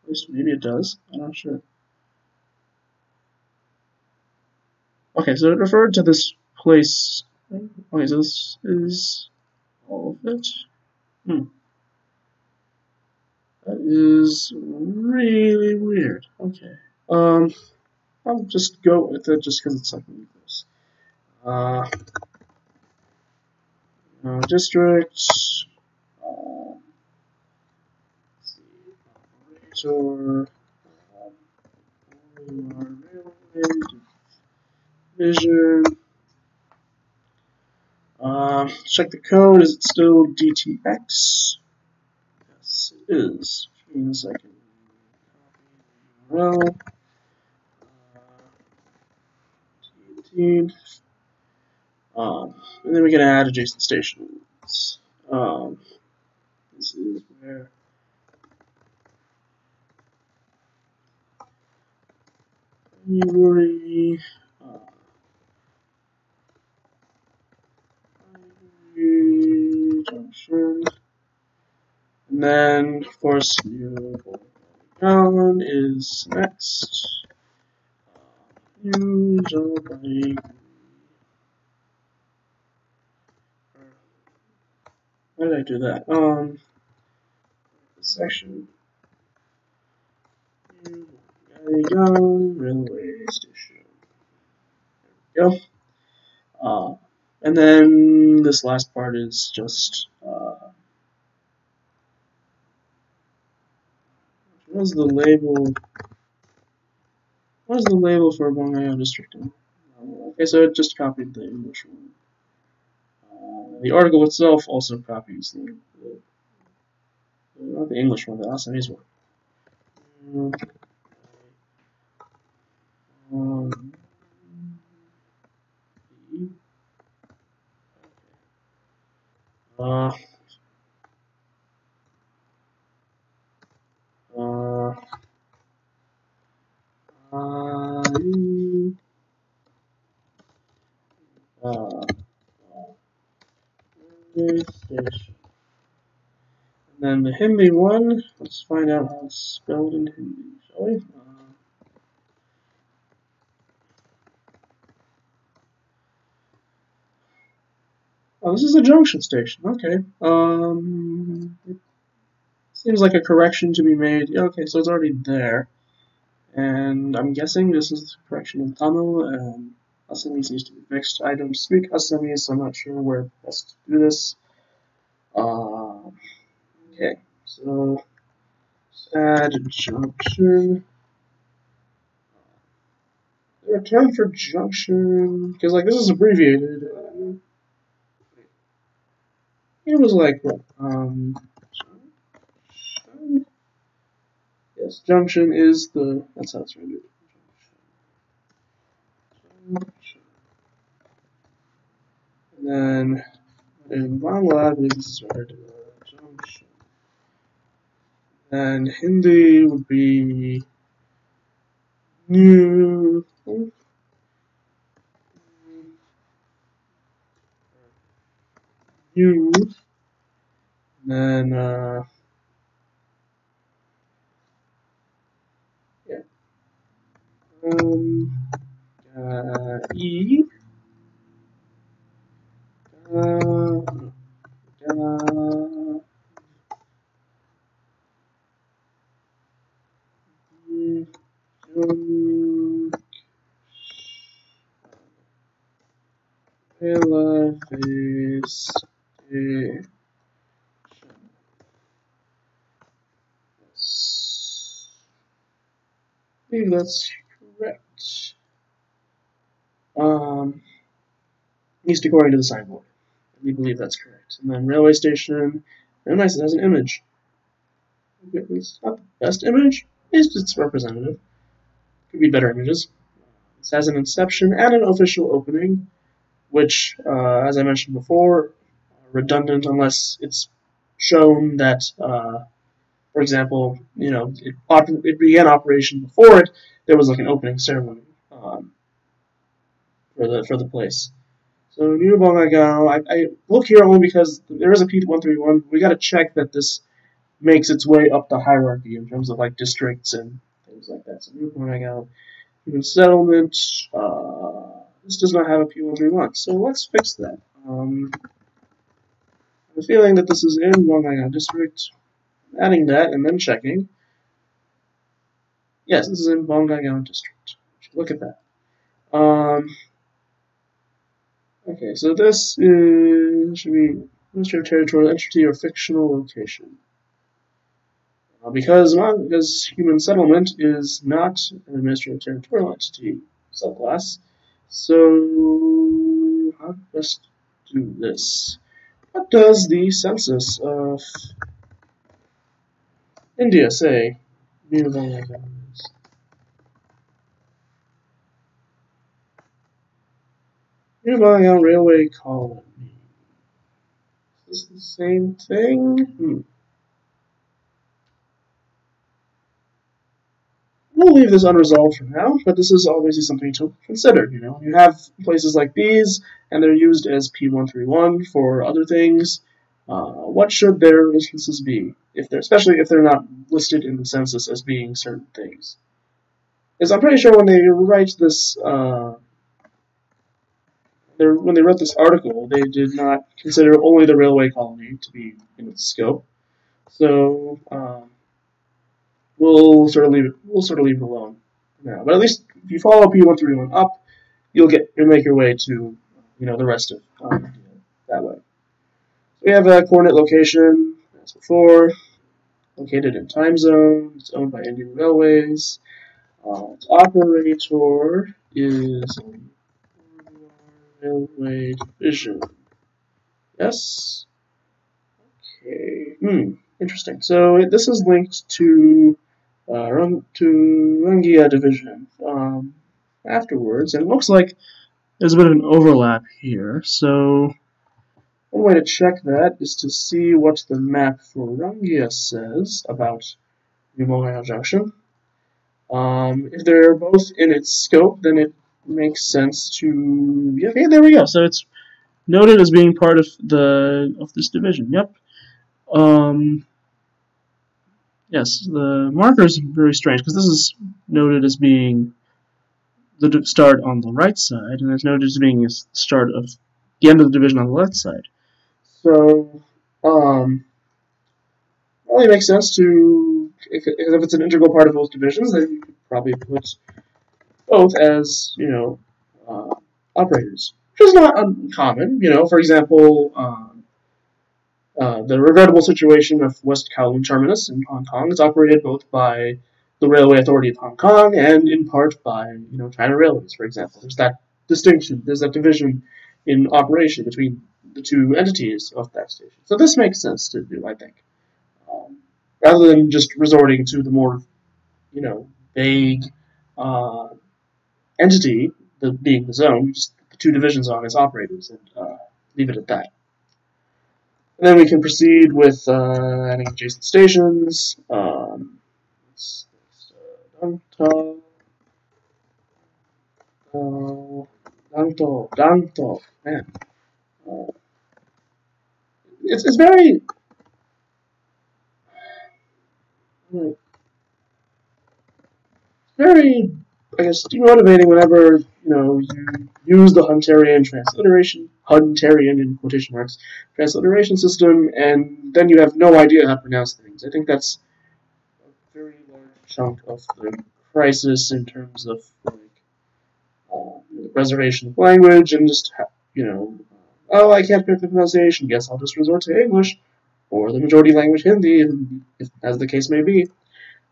least maybe it does. I'm not sure. Okay, so it referred to this place. Okay, so this is all of it. That is really weird. Okay. I'll just go with it just because it's something close. District. Operator. Vision. Check the code. Is it still DTX? Yes, it is. Which means I can copy the URL. 18. And then we can add adjacent stations. This is where primary junction, and then of course new down is next. User by why did I do that? The section down railway station. There we go. And then this last part is just what's the label? What is the label for Bongao district? Okay, so it just copied the English one. The article itself also copies not the English one, the Assamese one. And then the Hindi one, let's find out how it's spelled in Hindi, shall we? Oh, this is a junction station. Okay. It seems like a correction to be made. Yeah, okay, so it's already there. And I'm guessing this is the correction in Tamil, and Assamese needs to be fixed. I don't speak Assamese, so I'm not sure where best to do this. Okay, so add junction. Is there a term for junction? Because like this is abbreviated. It was like what? Yes, junction is the. That's how it's rendered. And then in Bangla, I believe this is rendered junction. And Hindi would be new. New. And then yeah. E. I believe that's correct. At least according to the signboard. We believe that's correct. And then railway station. Very nice, it has an image. It's not the best image, it's representative. Could be better images. It has an inception and an official opening, which, as I mentioned before, redundant unless it's shown that, for example, you know, it began operation before it. There was like an opening ceremony for the place. So New Bongao, I look here only because there is a P131. We got to check that this makes its way up the hierarchy in terms of like districts and things like that. So New Bongao, human settlement. This does not have a P131, so let's fix that. I'm feeling that this is in Bongao district. I'm adding that and then checking. Yes, this is in Bongao district. Look at that. Okay, so this should be administrative territorial entity or fictional location. Because human settlement is not an administrative territorial entity subclass, So, how best do this? What does the census of India say? Nearby a railway colony. Is this the same thing? We'll leave this unresolved for now, but this is obviously something to consider. You know, you have places like these, and they're used as P131 for other things. What should their instances be, especially if they're not listed in the census as being certain things? Because I'm pretty sure when they write this, when they wrote this article, they did not consider only the railway colony to be in its scope. So we'll sort of leave it alone now. But at least if you follow P131 up, you'll make your way to the rest of that way. So we have a coordinate location as before, located in time zone. It's owned by Indian Railways. Its operator is Railway Division. Yes. Okay. Interesting. So this is linked to Rangia Division afterwards, and it looks like there's a bit of an overlap here. So one way to check that is to see what the map for Rangia says about Nimogaya Junction. If they're both in its scope, then it makes sense to there we go. So it's noted as being part of this division. Yep. Yes, the marker is very strange because this is noted as being the start on the right side, and it's noted as being the start of the end of the division on the left side. So, it only makes sense to, if it's an integral part of both divisions, then you could probably put both as, operators, which is not uncommon. For example, the regrettable situation of West Kowloon Terminus in Hong Kong is operated both by the Railway Authority of Hong Kong and in part by China Railways, for example. There's that distinction, there's that division in operation between the two entities of that station. So this makes sense to do, I think, rather than just resorting to the more vague entity, being the zone, just the two divisions on as operators, and leave it at that. And then we can proceed with adding adjacent stations. Dangto, man. It's very I guess demotivating whenever you use the Hunterian in quotation marks transliteration system, and then you have no idea how to pronounce things. I think that's a very large chunk of the crisis in terms of the preservation of language and just oh, I can't pick the pronunciation. Guess I'll just resort to English or the majority language Hindi, as the case may be.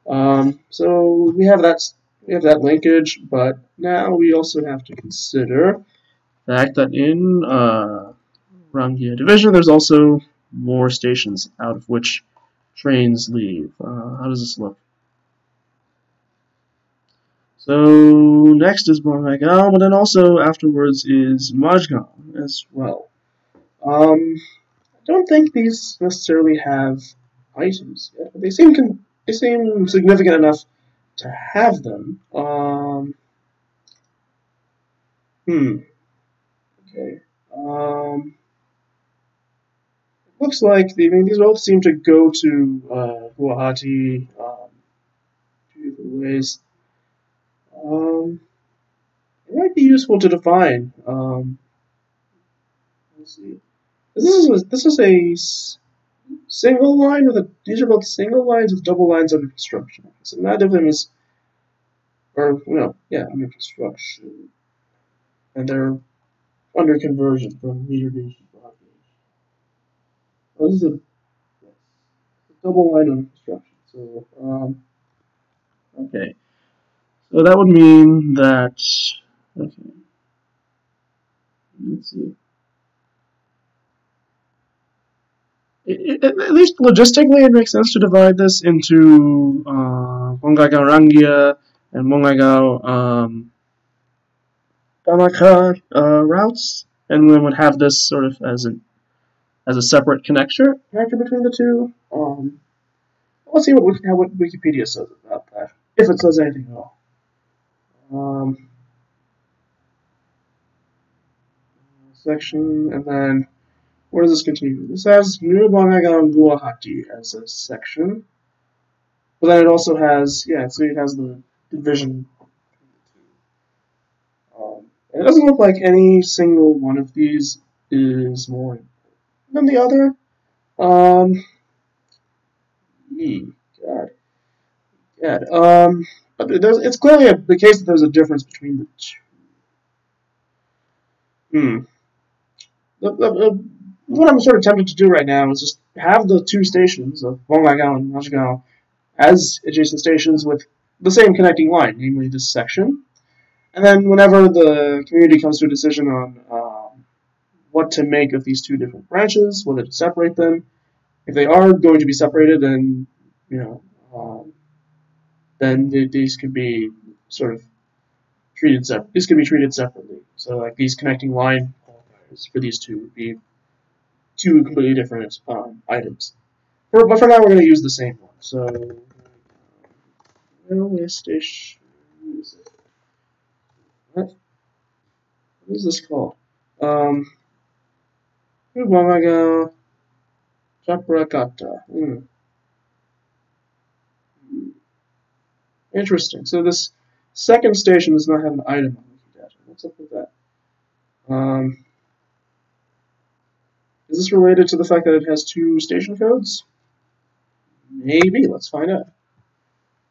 So we have that linkage, but now we also have to consider the fact that in Rangia Division there's also more stations out of which trains leave. How does this look? So next is Bongaigaon, but then also afterwards is Majgaon as well. I don't think these necessarily have items yet, but they seem significant enough to have them. Okay. It looks like these both seem to go to Guwahati two different ways. It might be useful to define. Let's see. This is a single line these are both single lines with double lines under construction. So neither of them is, under construction, and they're under conversion from meter gauge to broad gauge. This is a double line under construction. So okay. So that would mean that let's see. At least logistically, it makes sense to divide this into Bongaigaon Rangia and Bongaigaon Bamaka routes, and then would have this sort of as a separate connector between the two. Let's see what Wikipedia says about that, if it says anything at all. Section, and then where does this continue? This has New Bongaigaon Guwahati as a section, but then it also has, yeah, so it has the division. And it doesn't look like any single one of these is more important than the other. But it's clearly the case that there's a difference between the two. What I'm sort of tempted to do right now is just have the two stations of Bongaigaon and Najgaon as adjacent stations with the same connecting line, namely this section. And then whenever the community comes to a decision on what to make of these two different branches, whether to separate them, if they are going to be separated, then then these could be sort of treated separately. These could be treated separately. So like these connecting line qualifiers for these two would be two completely different items. But for now, we're going to use the same one. So railway station. What is this called? Bongaigaon Chaprakata. Interesting. So this second station does not have an item on Wikidata. What's up with that? Is this related to the fact that it has two station codes? Maybe. Let's find out.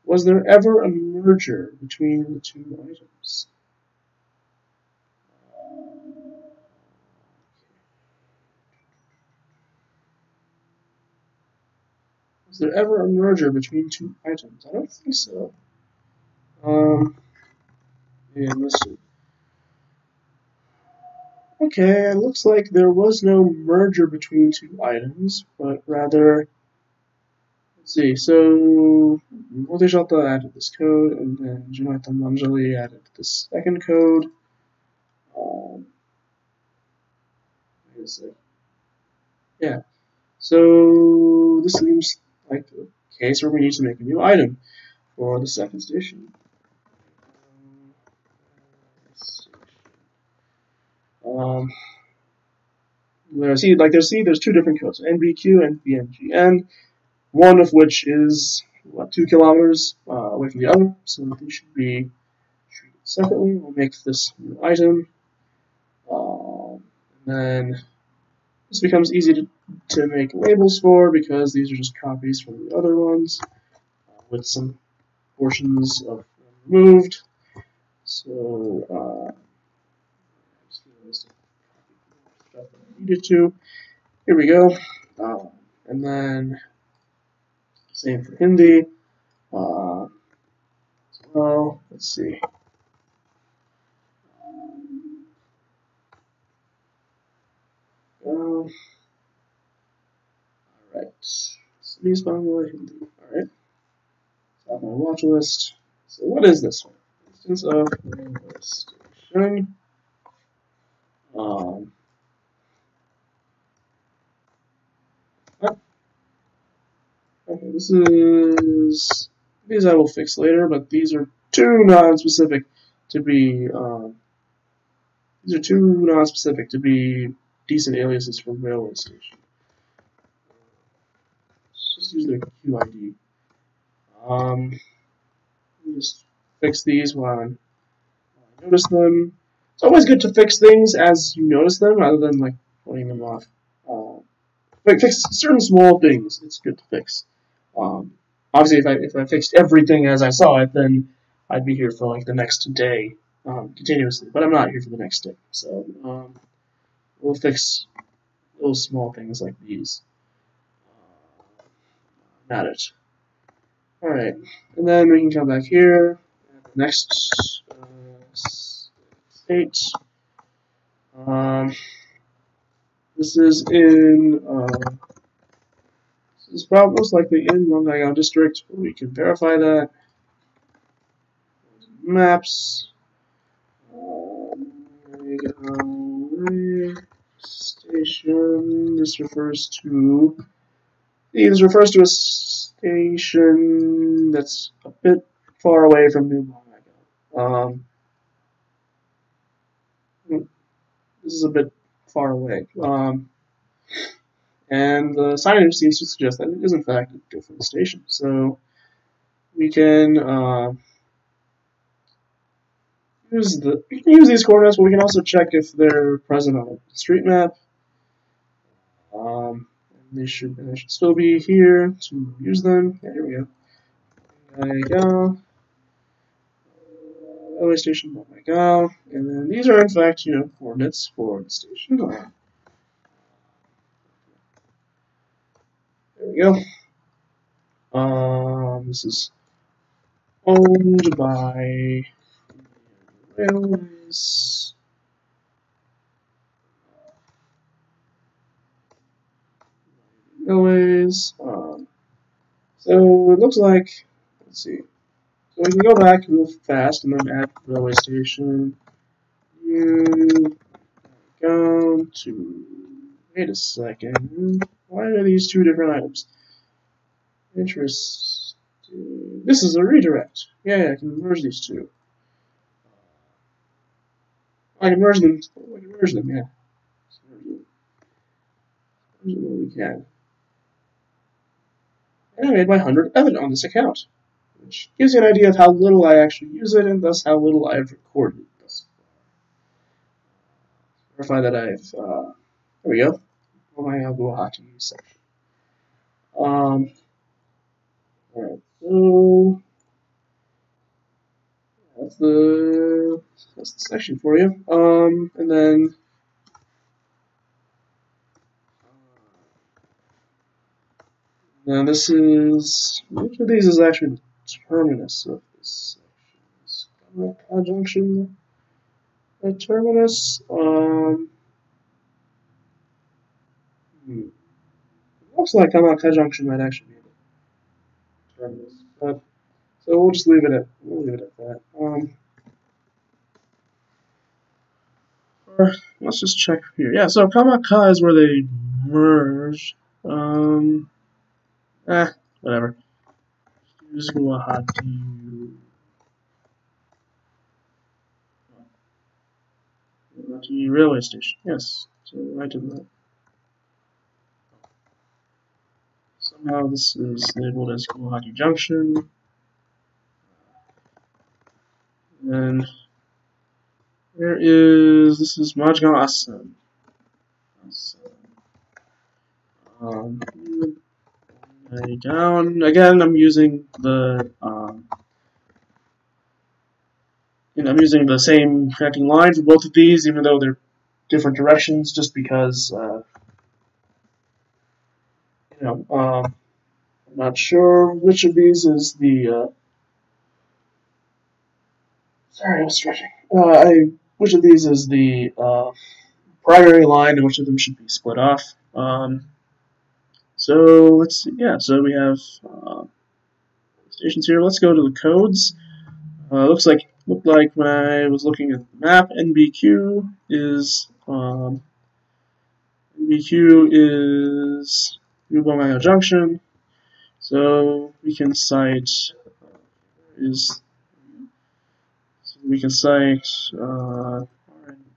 Was there ever a merger between the two items? Was there ever a merger between two items? I don't think so. Yeah, let's see. Okay, it looks like there was no merger between two items, but rather, let's see, so Motejata added this code, and then Junata Manjali added this second code. Yeah, so this seems like the case where we need to make a new item for the second station. There's two different codes, NBQ and BNGN, one of which is 2 kilometers away from the other, so they should be treated separately. We'll make this new item, and then this becomes easy to make labels for because these are just copies from the other ones with some portions of them removed. So needed to. Here we go. And then same for Hindi. Well, let's see. Alright. Hindi. Alright. Stop my watch list. So what is this one? Instance of railway station. Okay, these I will fix later, but these are too non-specific to be decent aliases for railway station. Let's just use their QID. Just fix these while I notice them. It's always good to fix things as you notice them, rather than like putting them off. Fix certain small things. It's good to fix. Obviously, if I fixed everything as I saw it, then I'd be here for like the next day continuously. But I'm not here for the next day, so we'll fix little small things like these. Got it. All right, and then we can come back here. Next state. This is in. This is probably most likely in Linkages district. We can verify that. Maps. Station. This refers to. This refers to a station that's a bit far away from New Linkages. This is a bit far away. And the signage seems to suggest that it is in fact a different station. So we can use these coordinates, but we can also check if they're present on a street map. They should still be here to use them. Yeah, here we go. There you go. Railway station. Oh my god. And then these are in fact, coordinates for the station. There we go. This is owned by railways. So it looks like, let's see. So we can go back real fast and then add railway station. You go to. Wait a second. Why are these two different items? Interesting. This is a redirect. Yeah, I can merge these two. I can merge them. Yeah. Merge them when we can. And I made my 100th evident on this account, which gives you an idea of how little I actually use it and thus how little I've recorded thus far. Verify that I've. There we go. My Guwahati section. Alright, so that's the section for you. And then this is, which of these is actually the terminus of this section? Conjunction, the terminus. Looks like conjunction might actually be the terminus, but so we'll just leave it at that. Or let's just check here. Yeah, so Kamaka is where they merge. Whatever. Use Guwahati railway station. Yes, so I did that. Somehow this is labeled as Guwahati Junction. And this is Majgaon Assam. Down again. I'm using the I'm using the same connecting line for both of these, even though they're different directions, just because I'm not sure which of these is the. Sorry, I'm stretching. Which of these is the primary line, and which of them should be split off. So let's see. Yeah, so we have stations here. Let's go to the codes. Looked like when I was looking at the map, NBQ is Ubongayo Junction. So we can cite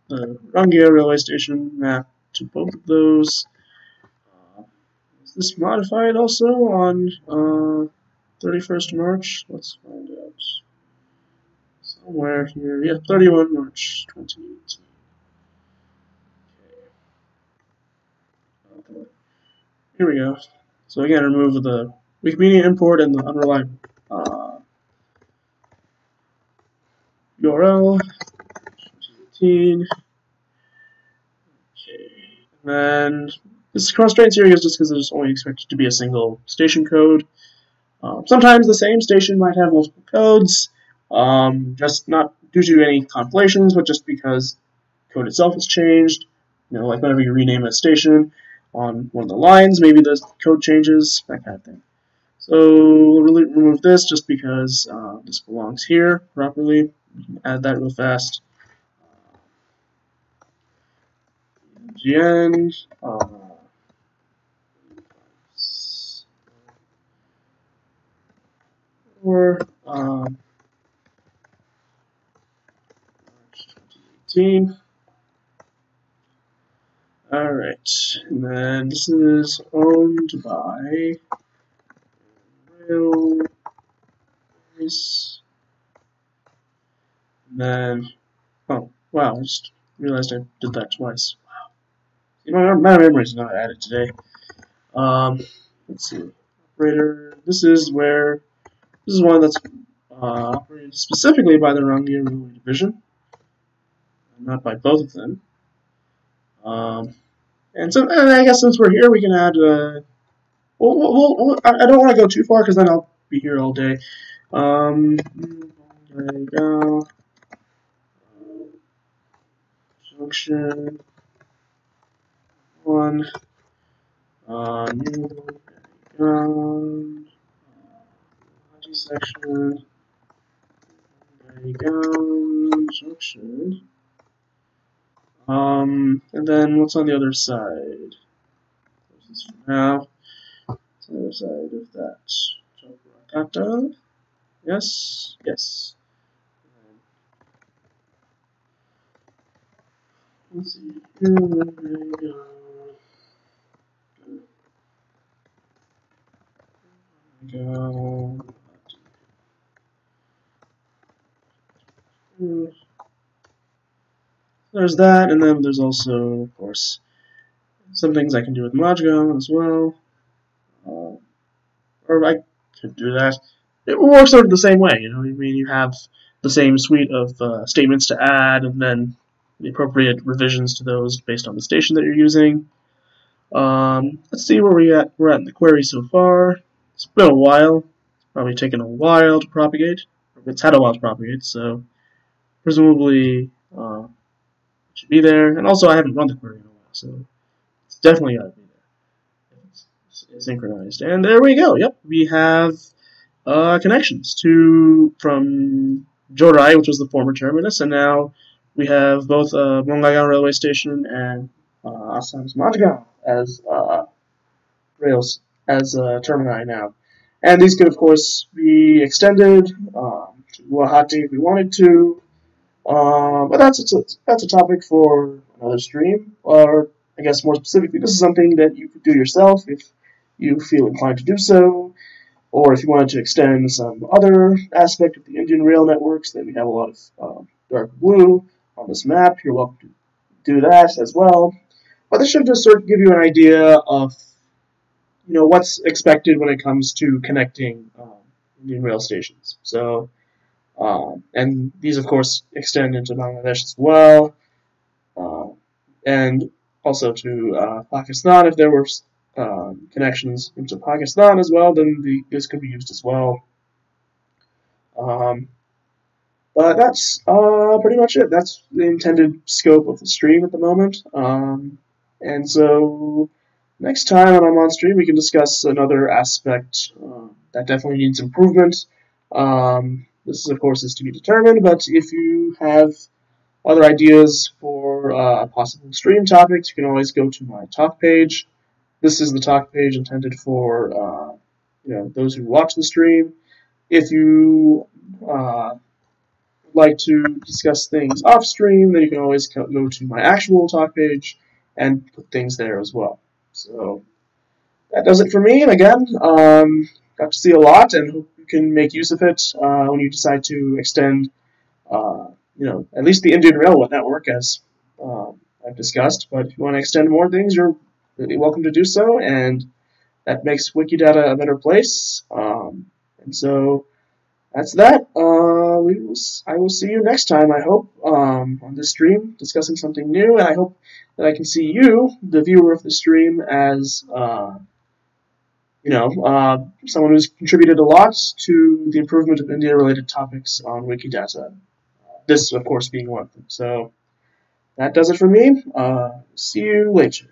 the Rangia railway station map to both of those. Is this modified also on 31st March? Let's find out. Somewhere here. Yeah, 31 March 2018. Okay. Here we go. So again, remove the Wikimedia import and the underlying URL 2018. Okay. And then this constraint here is just because there's only expected to be a single station code. Sometimes the same station might have multiple codes, just not due to any conflations, but just because code itself has changed. Like whenever you rename a station on one of the lines, maybe the code changes, that kind of thing. So we'll remove this just because this belongs here properly. Add that real fast. GN. Or 2018. Alright, and then this is owned by Rails. And then, oh, wow, I just realized I did that twice. Wow. My memory's not added today. Let's see. Operator, this is one that's operated specifically by the Rangier Railway Division, not by both of them. And I guess since we're here, we can add. I don't want to go too far because then I'll be here all day. There you go. Junction 1. New. There you go. Section. There you go. Junction. And then what's on the other side? This is for now. What's on the other side of that? Data. Yes. Yes. Let's see. Here we go. There's that, and then there's also, of course, some things I can do with Modgo as well. Or I could do that. It works sort of the same way, I mean, you have the same suite of statements to add, and then the appropriate revisions to those based on the station that you're using. Let's see where we're at in the query so far. It's been a while. It's probably taken a while to propagate. It's had a while to propagate, so presumably it should be there. And also, I haven't run the query in a while, so it's definitely got to be there. It's synchronized. And there we go. Yep, we have connections from Jorai, which was the former terminus, and now we have both Bongaigaon railway station and Assam's Modgo as rails as termini now. And these could, of course, be extended to Guwahati if we wanted to. But that's a topic for another stream. Or I guess more specifically, this is something that you could do yourself if you feel inclined to do so. Or if you wanted to extend some other aspect of the Indian rail networks, then we have a lot of dark blue on this map. You're welcome to do that as well. But this should just sort of give you an idea of what's expected when it comes to connecting Indian rail stations. So, and these of course extend into Bangladesh as well, and also to Pakistan. If there were connections into Pakistan as well, then this could be used as well. But that's pretty much it. That's the intended scope of the stream at the moment. And so next time when I'm on stream, we can discuss another aspect that definitely needs improvement. This, of course, is to be determined, but if you have other ideas for possible stream topics, you can always go to my talk page. This is the talk page intended for those who watch the stream. If you like to discuss things off stream, then you can always go to my actual talk page and put things there as well. So that does it for me. And again, got to see a lot, and hope you can make use of it when you decide to extend, at least the Indian Railway network, as I've discussed. But if you want to extend more things, you're really welcome to do so, and that makes Wikidata a better place. And so that's that. I will see you next time, I hope, on this stream, discussing something new, and I hope that I can see you, the viewer of the stream, as someone who's contributed a lot to the improvement of India-related topics on Wikidata. This, of course, being one of them. So That does it for me. See you later.